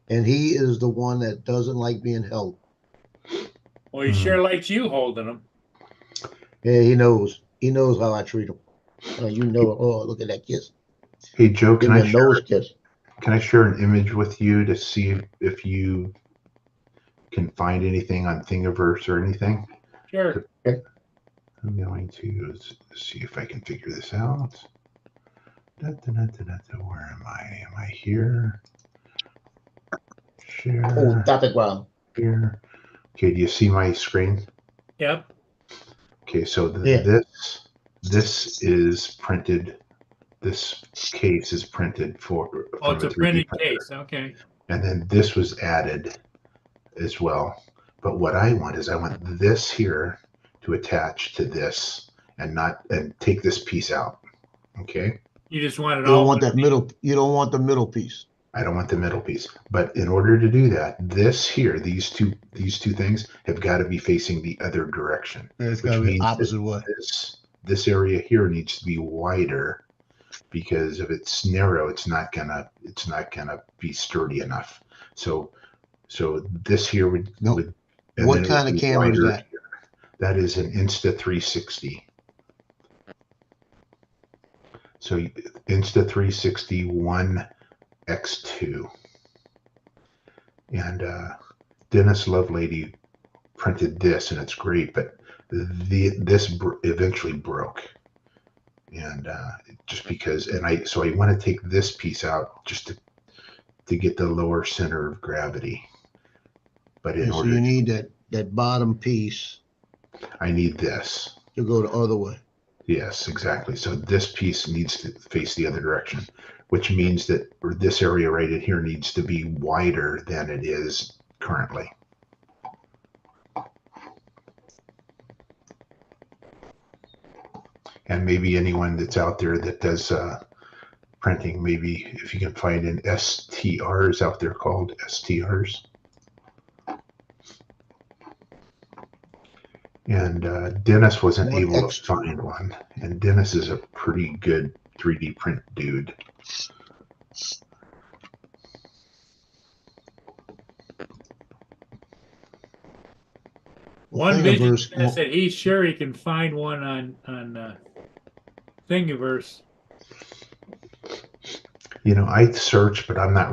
And he is the one that doesn't like being held. Well, he sure likes you holding him. Yeah, he knows. He knows how I treat him. You know, oh, look at that kiss. Hey, Joe, Give me a nose kiss. can I share an image with you to see if you can find anything on Thingiverse or anything? Sure. I'm going to see if I can figure this out. Where am I? Am I here? Share. Oh, stop it, wow. Here. Okay, do you see my screen? Yep. Okay, so Yeah. this is printed. This case is printed Oh, from it's a 3D printed printer. case. Okay. And then this was added as well. But what I want is I want this here to attach to this and take this piece out. Okay. You just want it You don't all. want that middle. You don't want the middle piece. I don't want the middle piece. But in order to do that, this here, these two things have got to be facing the other direction. It's Which got to be means opposite way. This area here needs to be wider, because if it's narrow, it's not gonna be sturdy enough. So this here would. Nope. and What then it kind would of be camera is wider that? here. That is an Insta360. So Insta360 1 X2. And Dennis Lovelady printed this, and it's great, but this eventually broke. And just because, so I want to take this piece out just to get the lower center of gravity. But in So order, you need that bottom piece I need this. to go the other way. Yes, exactly. So this piece needs to face the other direction, which means that this area right in here needs to be wider than it is currently. And maybe anyone that's out there that does printing, maybe if you can find an STRs out there called STRs. And Dennis wasn't One able X2. to find one. And Dennis is a pretty good 3D print dude. One Vision Thingiverse said he's sure he can find one on Thingiverse. You know, I search, but I'm not.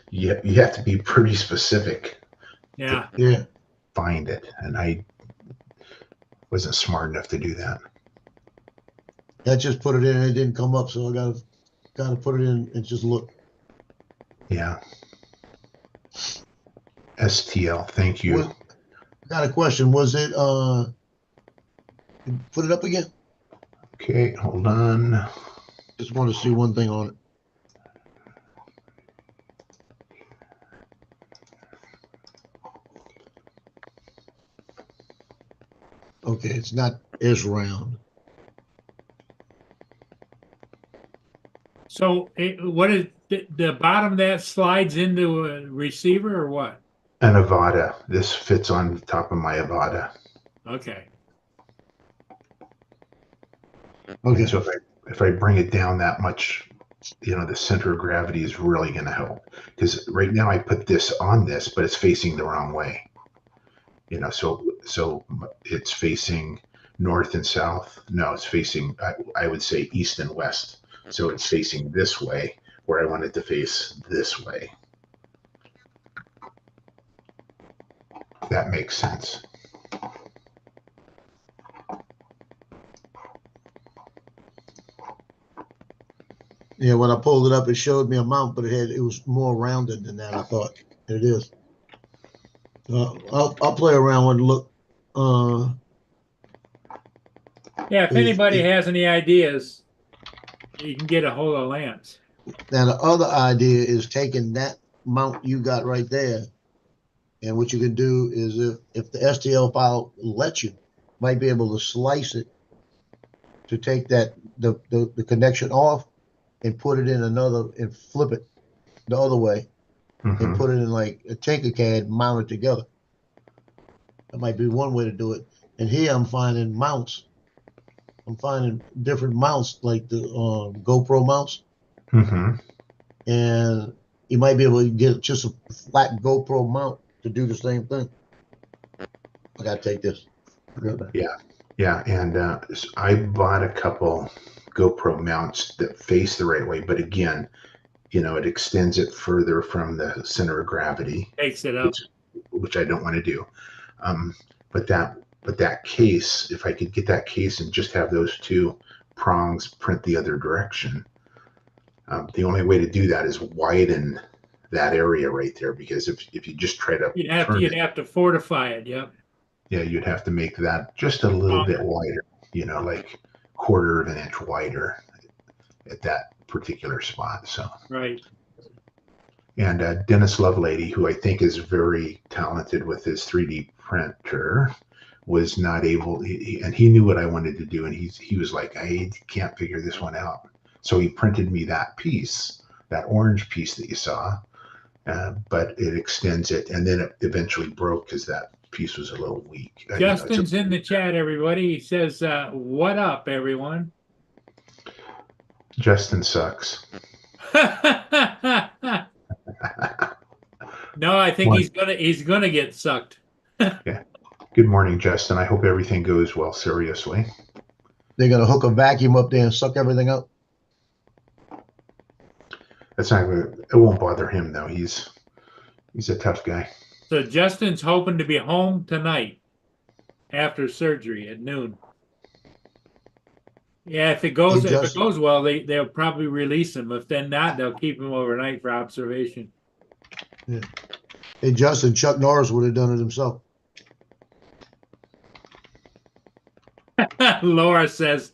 You have to be pretty specific Yeah. Yeah. find it, and I wasn't smart enough to do that. I just put it in and it didn't come up, so I gotta put it in and just look. Yeah. STL, thank you. Got a question. Was it put it up again? Okay, hold on. Just want to see one thing on it. Okay, it's not as round. So what is the bottom of that slides into a receiver or what? An Avada. This fits on the top of my Avada. Okay. Okay. So if I bring it down that much the center of gravity is really going to help, because right now I put this on this, but it's facing the wrong way. So it's facing north and south. No, it's facing, I would say, east and west. So it's facing this way, where I want it to face this way. That makes sense. Yeah, when I pulled it up, it showed me a mount, but it was more rounded than that, I thought. It is. I'll play around with look. Yeah, if Is- anybody is- has any ideas, you can get a hold of Lance. Now the other idea is taking that mount you got right there, and what you can do is if the STL file lets you, might be able to slice it to take that the connection off and put it in another and flip it the other way and Mhm. put it in like a Tinkercad, mount it together. That might be one way to do it. And here I'm finding mounts. I'm finding different mounts like the GoPro mounts, Mhm. and you might be able to get just a flat GoPro mount to do the same thing. I gotta take this. Yeah, and I bought a couple GoPro mounts that face the right way, but again, it extends it further from the center of gravity, Takes it up. which I don't want to do. But that case, if I could get that case and just have those two prongs print the other direction, the only way to do that is widen that area right there, because if you just try to turn You'd it, have to fortify it. Yep. yeah, you'd have to make that just a little bit Longer. wider, like quarter of an inch wider at that particular spot. So, Right. and Dennis Lovelady, who I think is very talented with his 3D printer, was not able, and he knew what I wanted to do, and he was like, I can't figure this one out. So he printed me that piece, that orange piece that you saw, but it extends it, and then it eventually broke because that piece was a little weak. Justin's in the chat, everybody. He says, what up, everyone? Justin sucks. No, I think What? he's gonna get sucked. Good morning, Justin. I hope everything goes well. Seriously. They're gonna hook a vacuum up there and suck everything up. That's not gonna, it won't bother him though. He's a tough guy. So Justin's hoping to be home tonight after surgery at noon. Yeah, if it goes well, they'll probably release him. If then not, they'll keep him overnight for observation. Hey, Justin, Chuck Norris would have done it himself. Laura says,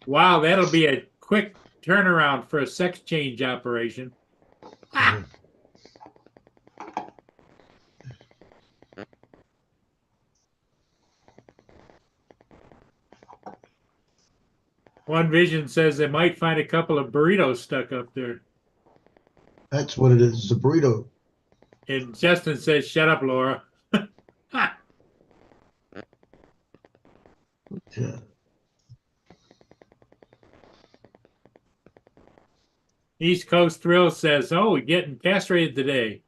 wow, that'll be a quick turnaround for a sex change operation. Ah! One Vision says they might find a couple of burritos stuck up there. That's what it is. It's a burrito. And Justin says, shut up, Laura. Yeah. East Coast Thrill says, oh, we're getting castrated today.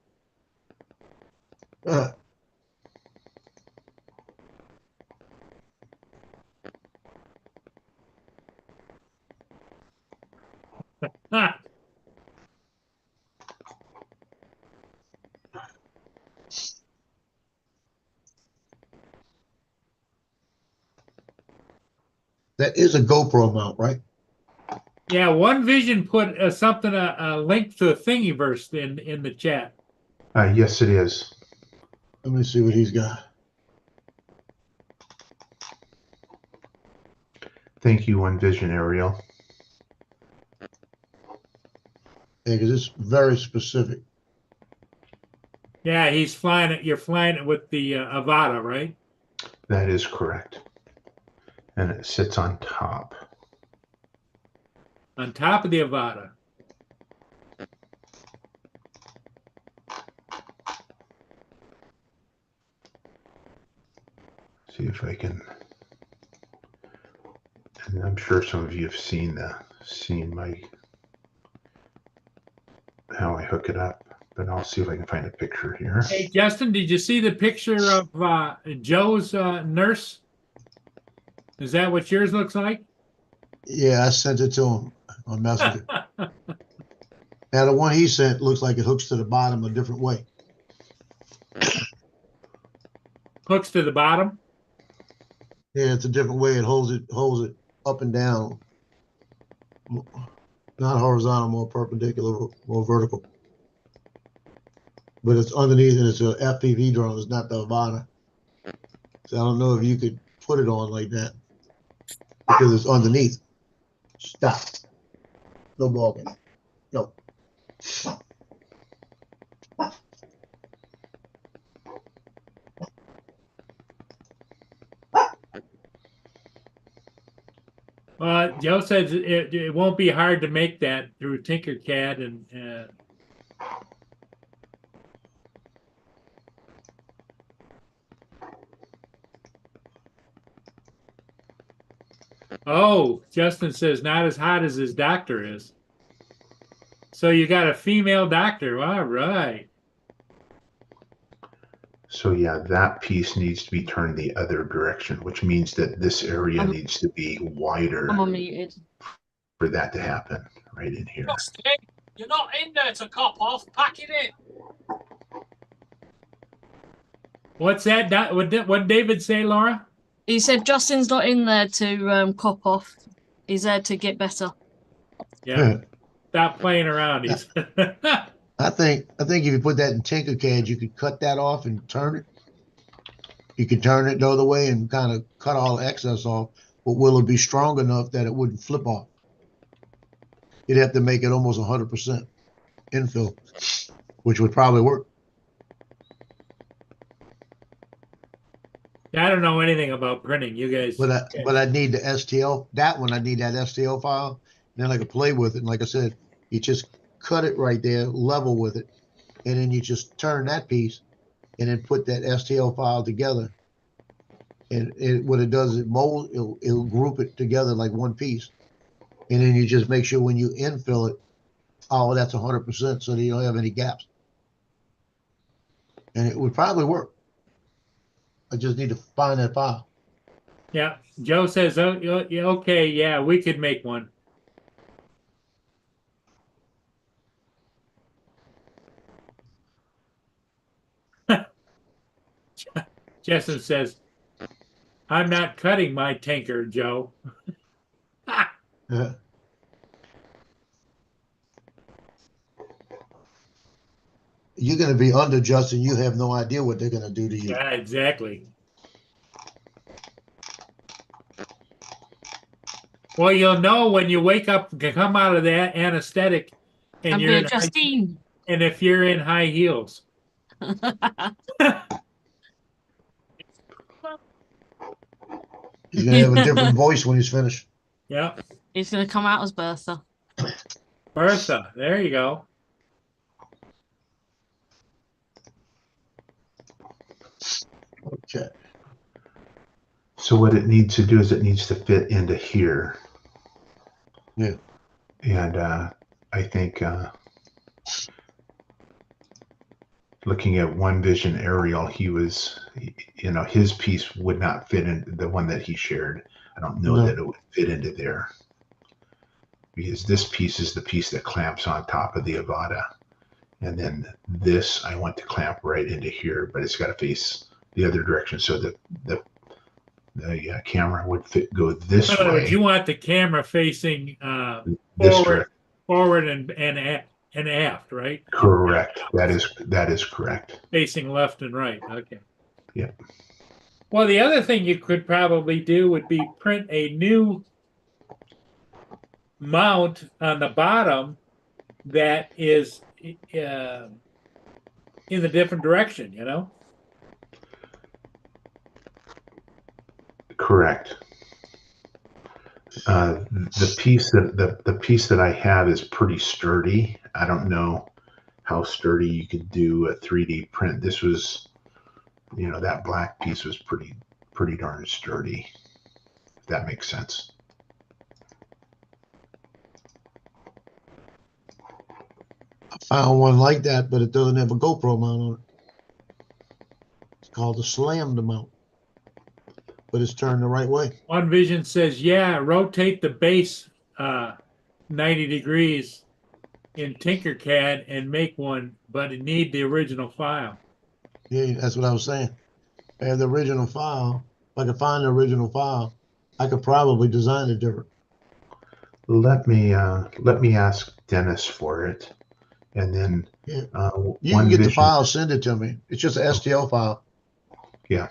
That is a GoPro mount, right? Yeah, One Vision put a link to a Thingiverse in the chat. Yes, it is. Let me see what he's got. Thank you, One Vision, Ariel. Yeah, because it's very specific. Yeah, he's flying it. You're flying it with the Avata, right? That is correct. And it sits on top. On top of the Avata. See if I can. And I'm sure some of you have seen my hook it up, but I'll see if I can find a picture here. Hey, Justin, did you see the picture of Joe's nurse? Is that what yours looks like? Yeah, I sent it to him on Messenger. Now the one he sent looks like it hooks to the bottom a different way. Hooks to the bottom. Yeah, it's a different way. It holds it up and down. Not horizontal, more perpendicular, more vertical. But it's underneath and it's a FPV drone. It's not the Avata. So I don't know if you could put it on like that because it's underneath. Stop. No ball game. No. Joe says it won't be hard to make that through Tinkercad and oh, Justin says not as hot as his doctor is. So you got a female doctor. All right. So yeah, that piece needs to be turned the other direction, which means that this area needs to be wider I'm unmuted. for that to happen right in here. Justin, you're not in there to cop off. Pack it in. What's that? What did David say, Laura? He said Justin's not in there to cop off. He's there to get better. Yeah. Stop playing around. He's I think if you put that in Tinkercad, you could cut that off and turn it. You could turn it the other way and kind of cut all the excess off, but will it be strong enough that it wouldn't flip off? You'd have to make it almost 100% infill, which would probably work. I don't know anything about printing. You guys. But I need the STL. That one, I need that STL file. Then I could play with it. And like I said, you just cut it right there, level with it, and then you just turn that piece, and then put that STL file together. And what it does is it'll group it together like one piece, and then you just make sure when you infill it, oh, that's 100%, so that you don't have any gaps. And it would probably work. I just need to find that file. Yeah. Joe says, oh, okay, yeah, we could make one. Justin says, I'm not cutting my tanker, Joe. Yeah. You're going to be under, Justin. You have no idea what they're going to do to you. Yeah, exactly. Well, you'll know when you wake up, come out of that anesthetic, and you're in Justine. and if you're in high heels. He's going to have a different voice when he's finished. Yeah. He's going to come out as Bertha. Bertha, there you go. Okay. So what it needs to do is it needs to fit into here. Yeah. And I think looking at One Vision aerial, he was, his piece would not fit in the one that he shared. I don't know that it would fit into there, because this piece is the piece that clamps on top of the Avata. And then this, I want to clamp right into here, but it's got to face the other direction. So the camera would go this way. But you want the camera facing forward and aft, right? Correct. That is correct. Facing left and right. Okay. Yep. Well, the other thing you could probably do would be print a new mount on the bottom that is in the different direction, Correct. The piece that I have is pretty sturdy. I don't know how sturdy you could do a 3D print. This was, that black piece was pretty darn sturdy, if that makes sense. found one like that, but it doesn't have a GoPro mount on it. It's called a slammed mount, but it's turned the right way. One Vision says, yeah, rotate the base 90 degrees in Tinkercad and make one, but it need the original file. Yeah, that's what I was saying. I have the original file. If I could find the original file, I could probably design it different. Let me ask Dennis for it, and then Yeah. One You can get the Vision- file, send it to me. It's just an STL file. Yeah.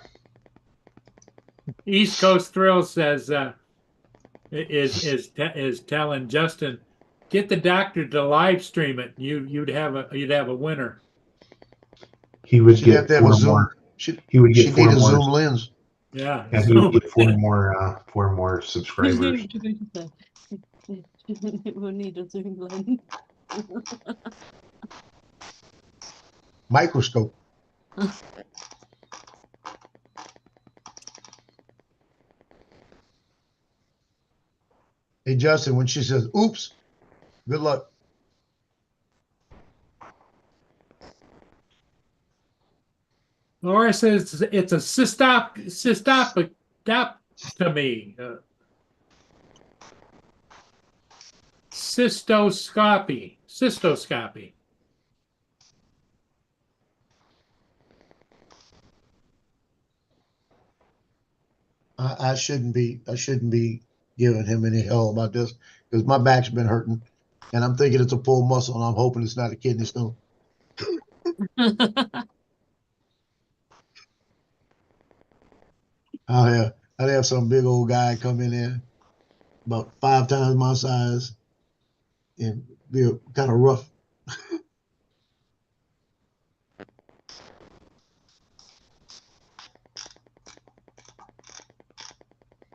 East Coast Thrill says is telling Justin, get the doctor to live stream it. You'd have a winner. He would She'd have get to have a 4 zoom. more. She He would get need 4 a more. zoom lens. Yeah. And he would get 4 more subscribers. We'll need a zoom lens. Microscope. Hey, Justin, when she says, oops, good luck. Laura says it's a cystectomy. Cystoscopy. I shouldn't be giving him any hell about this because my back's been hurting and I'm thinking it's a pulled muscle and I'm hoping it's not a kidney stone. I'd have some big old guy come in there about 5 times my size and be kind of rough.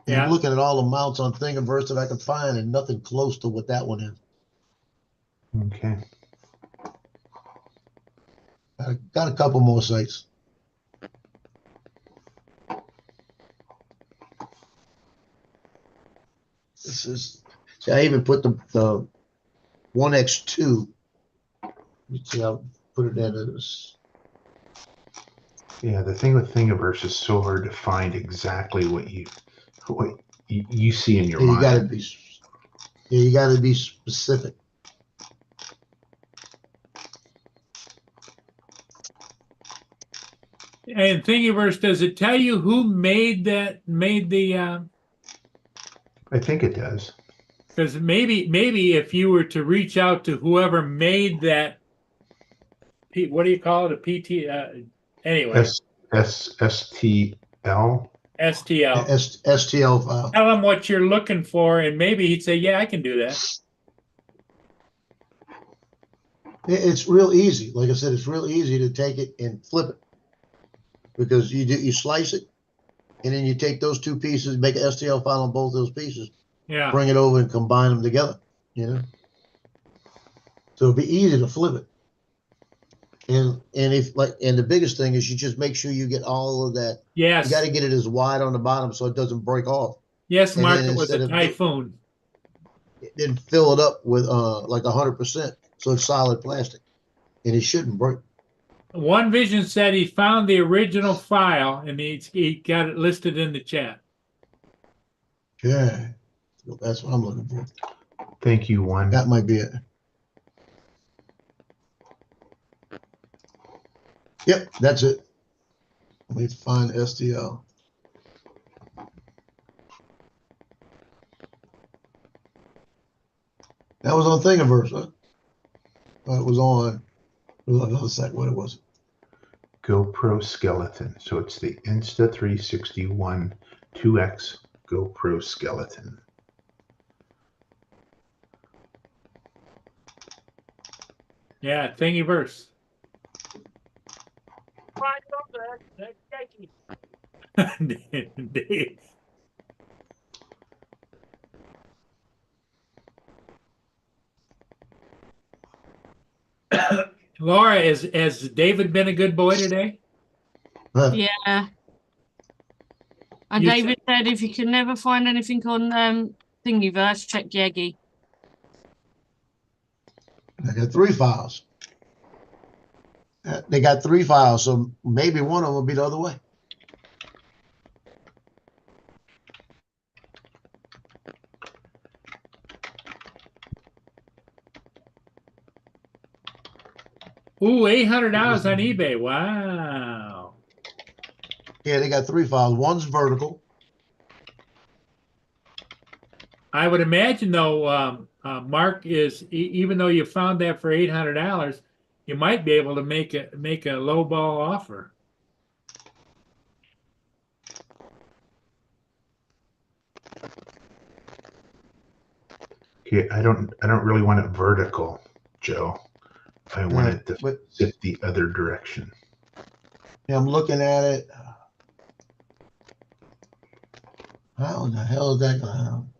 And Yeah. I'm looking at all the mounts on Thingiverse that I could find and nothing close to what that one is. Okay. I got a couple more sites. This is, see, I even put the 1X2. You see, I'll put it in as, Yeah, the thing with Thingiverse is so hard to find exactly what you see in your you mind. you gotta be specific. And Thingiverse, does it tell you who made the I think it does. because maybe if you were to reach out to whoever made that, what do you call it? A PT? Anyway, STL. STL. STL file. Tell him what you're looking for, and maybe he'd say, "Yeah, I can do that." It's real easy. Like I said, it's real easy to take it and flip it because you slice it and then you take those 2 pieces, make an STL file on both those pieces, Yeah. bring it over and combine them together, you know? So it'd be easy to flip it. And the biggest thing is you just make sure you get all of that. Yes. You got to get it as wide on the bottom so it doesn't break off. Yes, and Mark. then It was instead a of- typhoon. Then fill it up with like 100% so it's solid plastic and it shouldn't break. One Vision said he found the original file, and he got it listed in the chat. Okay. So that's what I'm looking for. Thank you, One. That might be it. Yep, that's it. Let me find STL. That was on Thingiverse, huh? It was on another site. What it was? GoPro skeleton. So it's the Insta360 2X GoPro skeleton. Yeah, Thingiverse. Laura, has David been a good boy today? Huh. Yeah. And You David said if you can never find anything on Thingiverse, check Yegi. I got 3 files. They got 3 files, so maybe one of them will be the other way. Ooh, $800 on eBay. Wow. Yeah, they got 3 files. One's vertical. I would imagine though, Mark, is even though you found that for $800, you might be able to make a low ball offer. Yeah, I don't really want it vertical, Joe. I want it to But sit the other direction. yeah, I'm looking at it. How in the hell is that gonna happen?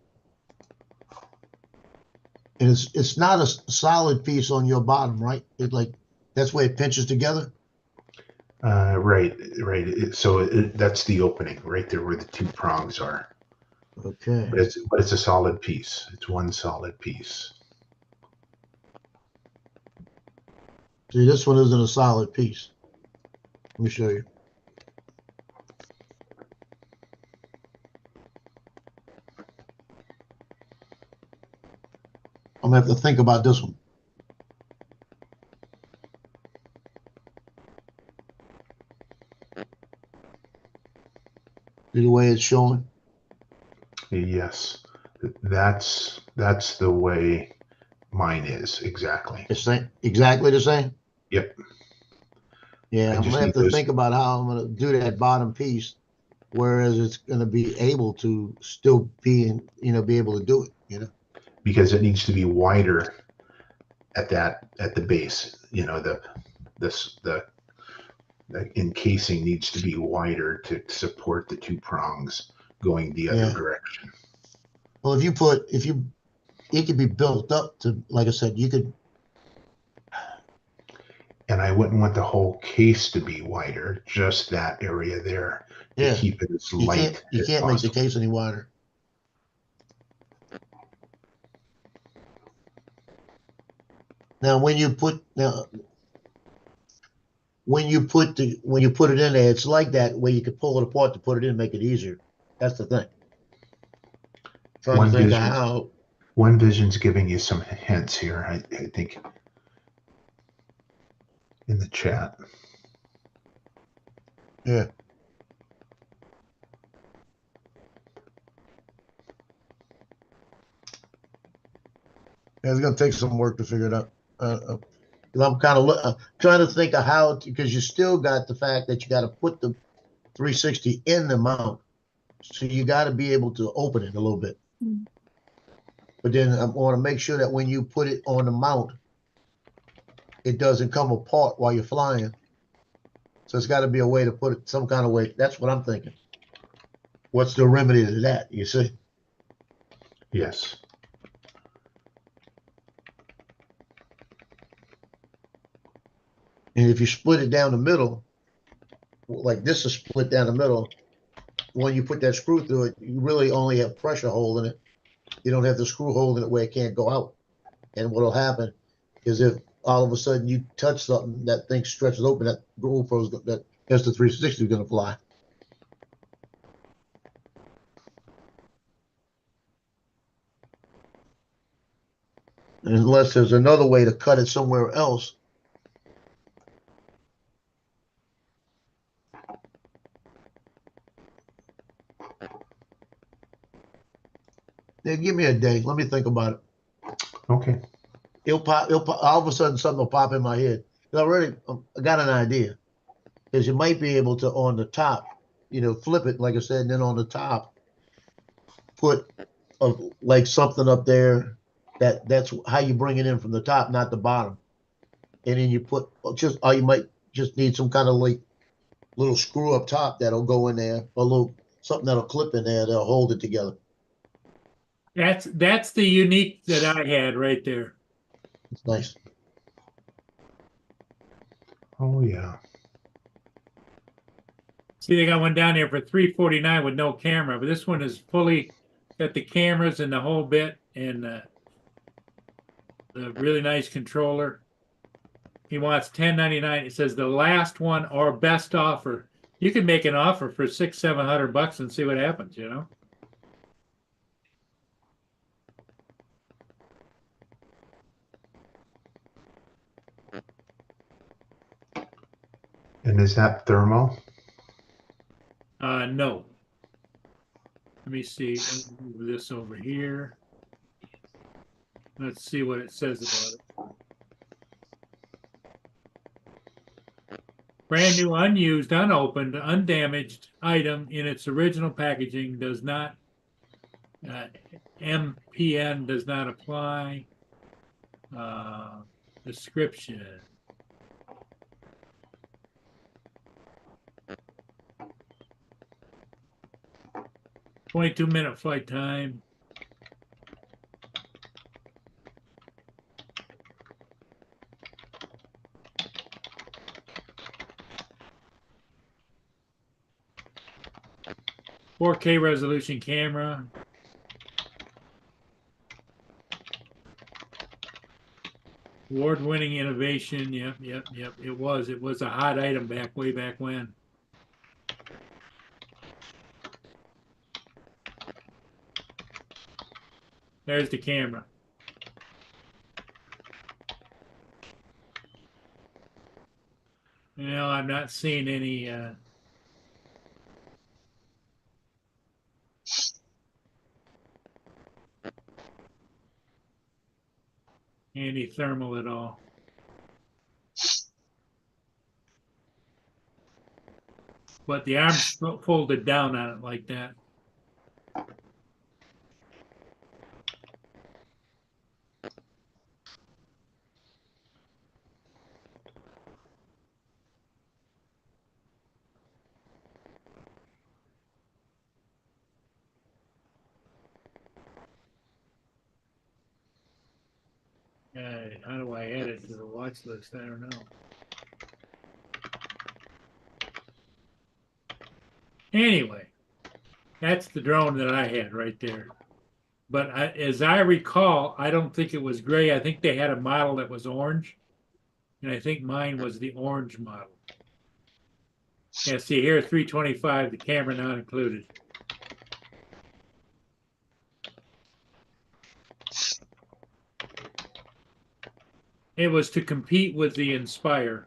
And it's not a solid piece on your bottom, right? It's like that's where it pinches together. Right. So that's the opening right there where the 2 prongs are. Okay. But it's a solid piece. It's one solid piece. See, this one isn't a solid piece. Let me show you. I'm gonna have to think about this one. See the way it's showing? Yes, that's the way mine is exactly. It's exactly the same. Yep. Yeah, I I'm just gonna have need to those- think about how I'm gonna do that bottom piece, whereas it's gonna be able to still be in, be able to do it, because it needs to be wider at the base. The encasing needs to be wider to support the 2 prongs going the other Yeah. direction. Well, it could be built up to, like I said, you could. And I wouldn't want the whole case to be wider, just that area there to Yeah. keep it as You light can't as make the possible. case any wider. Now, when you put it in there, it's like that where you could pull it apart to put it in, make it easier. That's the thing. Trying to think of how. One Vision's giving you some hints here, I think, in the chat. Yeah. Yeah, it's gonna take some work to figure it out. I'm kind of trying to think of how, because you still got the fact that you got to put the 360 in the mount, so you got to be able to open it a little bit. Mm. But then I want to make sure that when you put it on the mount, it doesn't come apart while you're flying. So it's got to be a way to put it some kind of way. That's what I'm thinking. What's the remedy to that? You see? Yes. And if you split it down the middle, like this is split down the middle, when you put that screw through it, you really only have pressure hole in it. You don't have the screw hole in it where it can't go out. And what'll happen is if all of a sudden you touch something, that thing stretches open, that GoPro's that Insta360 is going to fly. Unless there's another way to cut it somewhere else. Yeah, give me a day. Let me think about it. Okay. It'll pop. All of a sudden, something will pop in my head. I already got an idea. Because you might be able to, on the top, flip it, like I said, and then on the top, put like something up there that's how you bring it in from the top, not the bottom. And then you put you might just need some kind of like little screw up top that'll go in there, or a little something that'll clip in there that'll hold it together. That's the unique that I had right there. It's nice. Oh yeah. See, they got one down there for $349 with no camera, but this one is fully got the cameras and the whole bit, and the really nice controller. he wants 10.99. It says the last one or best offer. You can make an offer for $600-700 and see what happens, you know? And is that thermal? No. Let me see. Let me move this over here. Let's see what it says about it. Brand new, unused, unopened, undamaged item in its original packaging does not, MPN does not apply. Description. "22-minute flight time. "4K resolution camera. Award-winning innovation." Yep. It was a hot item way back when. There's the camera. You know, I'm not seeing any thermal at all. But the arm's folded down on it like that. How do I add it to the watch list? I don't know. Anyway, that's the drone that I had right there. But as I recall, I don't think it was gray. I think they had a model that was orange. And I think mine was the orange model. Yeah, see here, 325, the camera not included. It was to compete with the Inspire.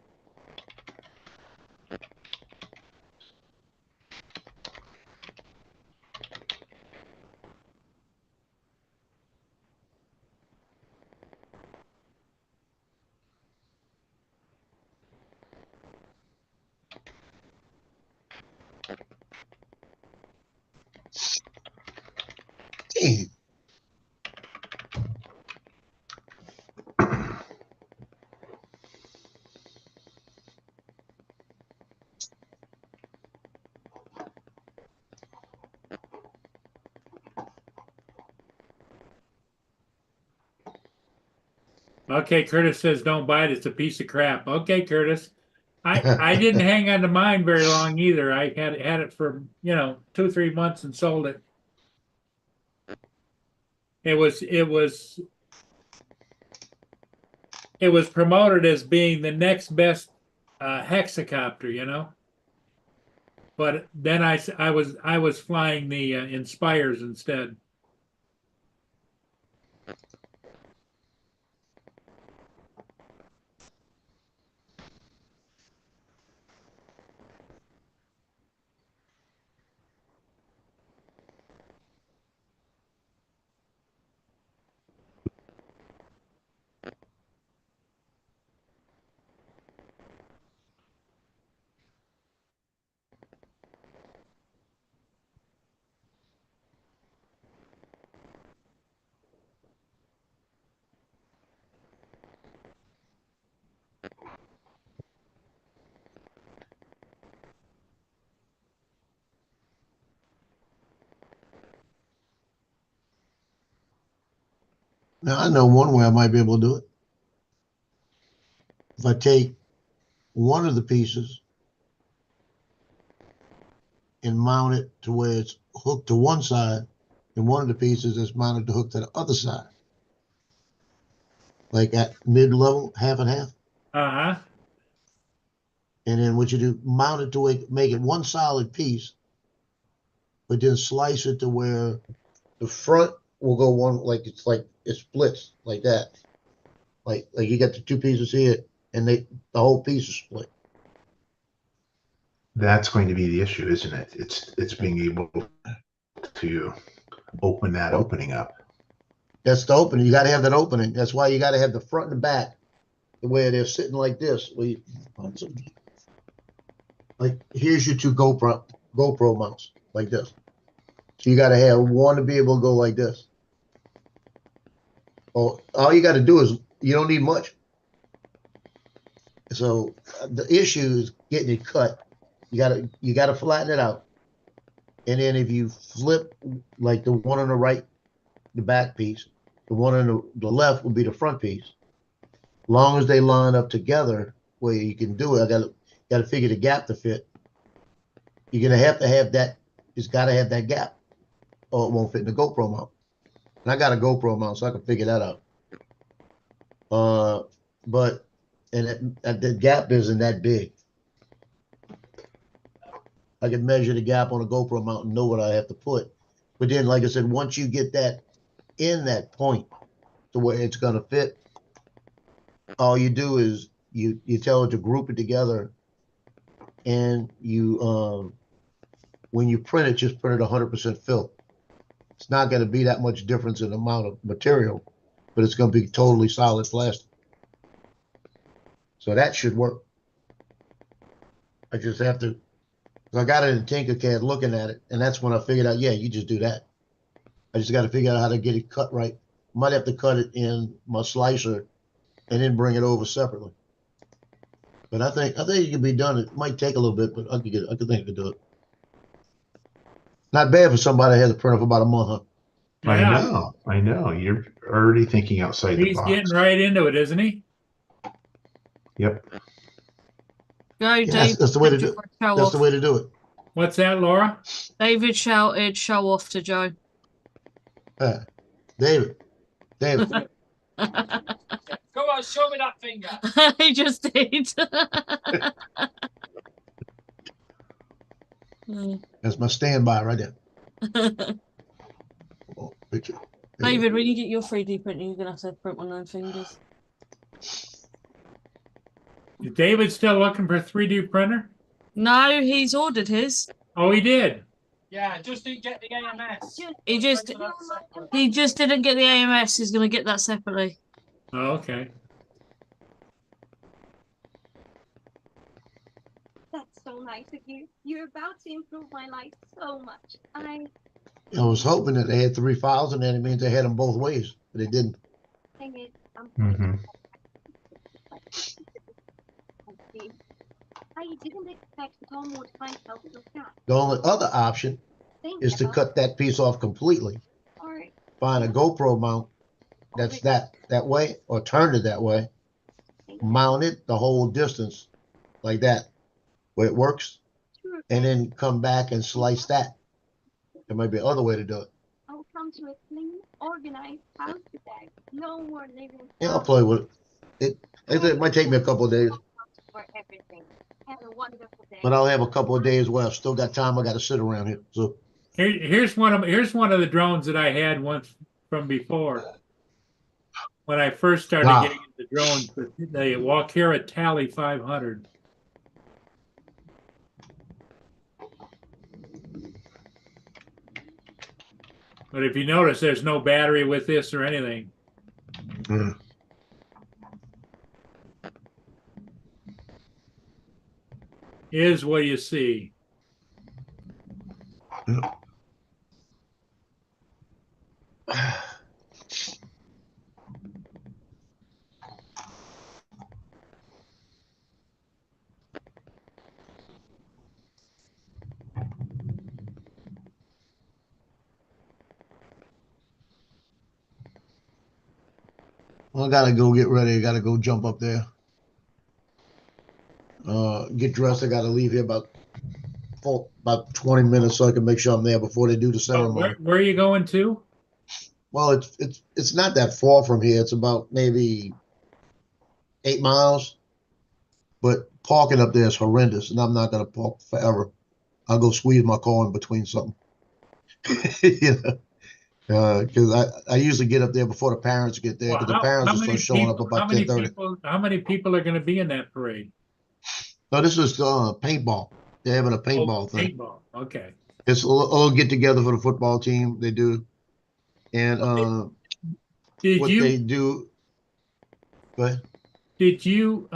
Dang. Okay, Curtis says don't buy it. It's a piece of crap. Okay, Curtis. I didn't hang on to mine very long either. I had it for 2-3 months and sold it. It was promoted as being the next best hexacopter, you know. But then I was flying the Inspires instead. Now I know one way I might be able to do it. If I take one of the pieces and mount it to where it's hooked to one side, and one of the pieces is mounted to hook to the other side. Like at mid-level, half and half. Uh-huh. And then what you do, mount it to it, make it one solid piece, but then slice it to where the front will go one, like it splits like that. Like you got the two pieces here and the whole piece is split. That's going to be the issue, isn't it? It's being able to open that opening up. That's the opening. You got to have that opening. That's why you got to have the front and the back, the way they're sitting like this. Like here's your two GoPro mounts like this. So you got to have one to be able to go like this. Oh, all you got to do is you don't need much. So the issue is getting it cut. You gotta flatten it out. And then if you flip like the one on the right, the back piece, the one on the left will be the front piece. Long as they line up together where you can do it, I gotta figure the gap to fit. You're gonna have to have that. It's gotta have that gap, or it won't fit in the GoPro mount. And I got a GoPro mount, so I can figure that out. But the gap isn't that big. I can measure the gap on a GoPro mount and know what I have to put. But then, like I said, once you get that in that point to where it's going to fit, all you do is you tell it to group it together, and you when you print it, just print it 100% fill. It's not going to be that much difference in the amount of material, but it's going to be totally solid plastic. So that should work. I just have to. I got it in Tinkercad looking at it, and that's when I figured out, yeah, you just do that. I just got to figure out how to get it cut right. Might have to cut it in my slicer and then bring it over separately. But I think it can be done. It might take a little bit, but I think I could do it. Not bad for somebody that has a printer for about a month, huh? Yeah. I know. You're already thinking outside the He's box. getting right into it, isn't he? Yep. Go, Yeah, Dave. that's the way to do. That's the way to do it. What's that, Laura? David shouted, "Show off" to Joe. David. Come on, show me that finger. He just did. That's my standby right there. Oh, picture. David, when you get your 3D printer, you're gonna have to print one of those fingers. Is David still looking for a 3D printer? No, he's ordered his. Oh, he did. Yeah, just didn't get the AMS. He just didn't get the AMS. He's gonna get that separately. Oh, okay. That's so nice of you. You're about to improve my life so much. I was hoping that they had 3 files, and then it means they had them both ways, but they didn't. think it. Mm-hmm. I didn't expect Tom would find help with that. The only other option Thank is to you. cut that piece off completely. All right. Find a GoPro mount that's that way, or turn it that way. Mount it the whole distance like that, where it works, Sure. and then come back and slice that. There might be another way to do it. I'll come to a clean, organized house today. No more living. Yeah, I'll play with it. It might take me a couple of days, For everything. Have a wonderful day. but I'll have a couple of days where I've still got time. I got to sit around here. So Here's one of the drones that I had once from before. When I first started Wow. getting into drones, the Walkera Tally 500. But if you notice, there's no battery with this or anything. mm. Is what you see. I gotta go get ready. I gotta go jump up there. Get dressed. I gotta leave here about 20 minutes so I can make sure I'm there before they do the Oh, ceremony. where are you going to? Well, it's not that far from here. It's about maybe 8 miles. but parking up there is horrendous, and I'm not gonna park forever. I'll go squeeze my car in between something. You know, because I usually get up there before the parents get there, Well, because the parents will start showing up about 10:30. How many people are going to be in that parade? No, this is paintball. They're having a paintball thing. Paintball. Okay. It's a little get together for the football team. They do, and Did what you they do. Go ahead. did you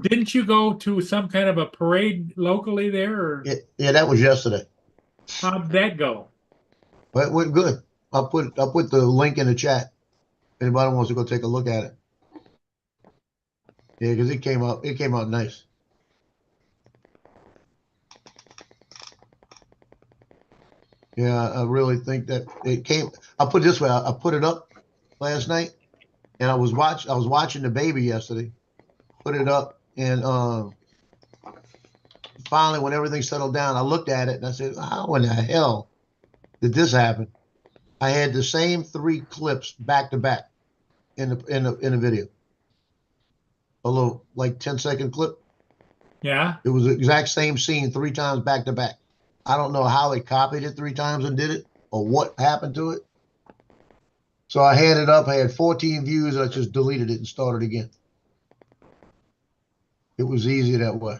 didn't you go to some kind of a parade locally there, or Yeah, that was yesterday. how did that go? But it went good. I'll put the link in the chat. If anybody wants to go take a look at it. Yeah, because it came out nice. Yeah, I really think that it came. I'll put it this way. I put it up last night, and I was watching the baby yesterday. Put it up, and finally, when everything settled down, I looked at it and I said, "How in the hell did this happen?" I had the same 3 clips back to back in the video. A little like 10-second clip. Yeah. It was the exact same scene 3 times back to back. I don't know how they copied it 3 times and did it, or what happened to it. So I had it up. I had 14 views. I just deleted it and started again. It was easy that way.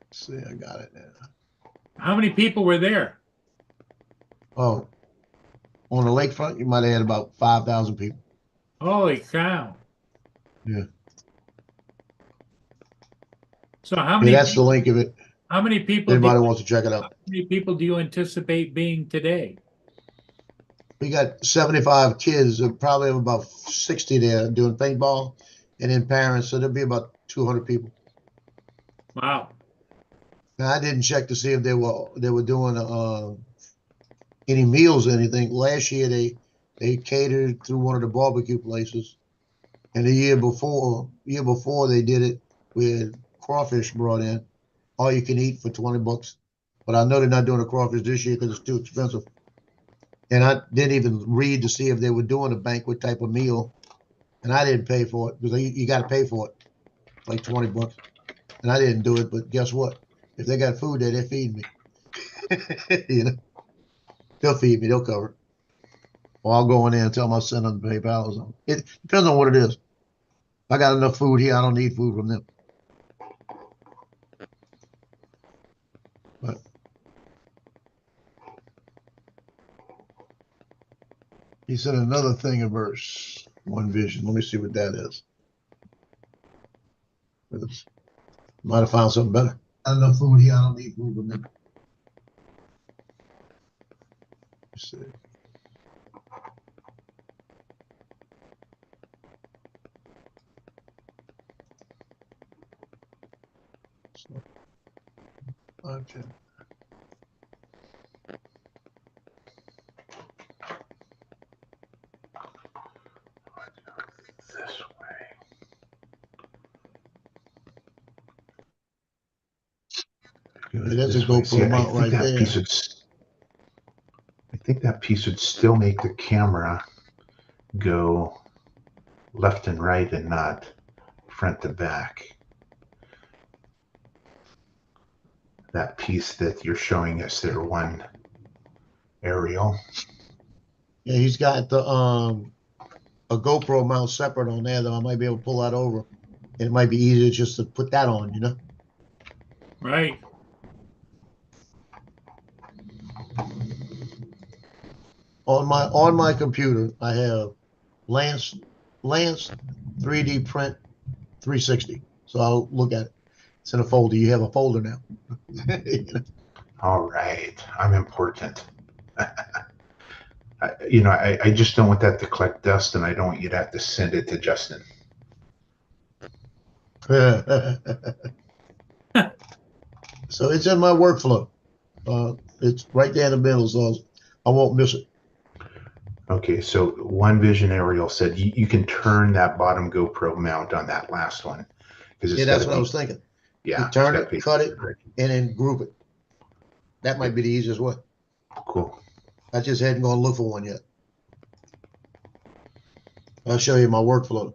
Let's see, I got it now. How many people were there? Oh, on the lakefront, you might have had about 5,000 people. Holy cow. Yeah. So how Yeah, many that's the link of it. how many people Anybody wants to check it out. how many people do you anticipate being today? We got 75 kids, and probably have about 60 there doing paintball, and then parents, so there'll be about 200 people. Wow. Now, I didn't check to see if they were doing any meals or anything. Last year they catered through one of the barbecue places, and the year before they did it with crawfish brought in, all you can eat for $20. But I know they're not doing the crawfish this year because it's too expensive. And I didn't even read to see if they were doing a banquet type of meal, and I didn't pay for it because you got to pay for it, like $20. And I didn't do it, but guess what? If they got food there, they feed me. You know, they'll feed me. They'll cover it. Or I'll go in there and tell my son to pay $5. It depends on what it is. If I got enough food here, I don't need food from them. But he said another thing in verse 1 vision. Let me see what that is. Might have found something better. Got enough food here, I don't need food from them. Let's see. So, okay. This way. That's a This way. See, GoPro I mount think right that there. I think that piece would still make the camera go left and right and not front to back. That piece that you're showing us there, one aerial. Yeah, he's got the a GoPro mount separate on there, though. I might be able to pull that over. And it might be easier just to put that on, you know? Right. On my computer, I have Lance 3D Print 360. So I'll look at it. It's in a folder. You have a folder now. All right, I'm important. I just don't want that to collect dust, and I don't want you to have to send it to Justin. So it's in my workflow. It's right there in the middle, so I won't miss it. Okay, so One Vision Aerial said you can turn that bottom GoPro mount on that last one. Yeah, that's what I was thinking. Yeah. You turn it, cut it, and then group it. That might be the easiest way. Cool. I just hadn't gone look for one yet. I'll show you my workflow.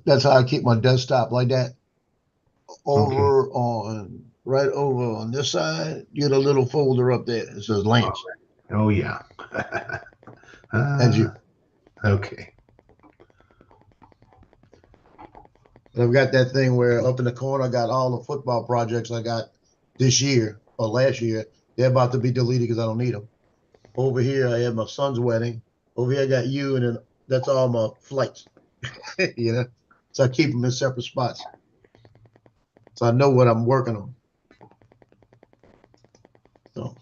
That's how I keep my desktop like that. Over on, right over on this side, get a little folder up there. It says Lance. Oh yeah. And you. Okay. And I've got that thing where up in the corner, I got all the football projects I got this year or last year. They're about to be deleted because I don't need them. Over here, I have my son's wedding. Over here, I got you, and then that's all my flights. You know, so I keep them in separate spots, so I know what I'm working on. So,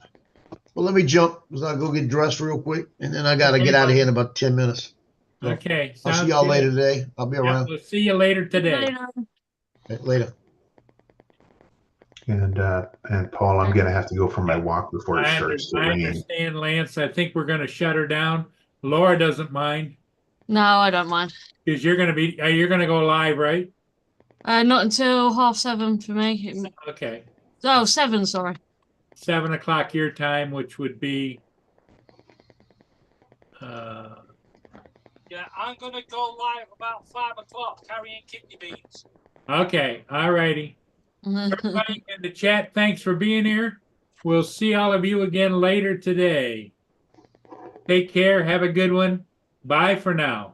well, let me jump because I'll go get dressed real quick, and then I got to get out of here in about 10 minutes. So, Okay. I'll see sounds y'all good. later today. I'll be Yep, around. we'll see you later today. Later. And Paul, I'm gonna have to go for my walk before it I starts to rain. understand, Lance. I think we're gonna shut her down. Laura doesn't mind No, I don't mind. because you're gonna go live, right? Not until 7:30 for me. Okay. Oh, 7, sorry. 7 o'clock your time, which would be Yeah, I'm gonna go live about 5 o'clock carrying kidney beans. okay. All righty. Everybody in the chat, thanks for being here. We'll see all of you again later today. Take care. Have a good one. Bye for now.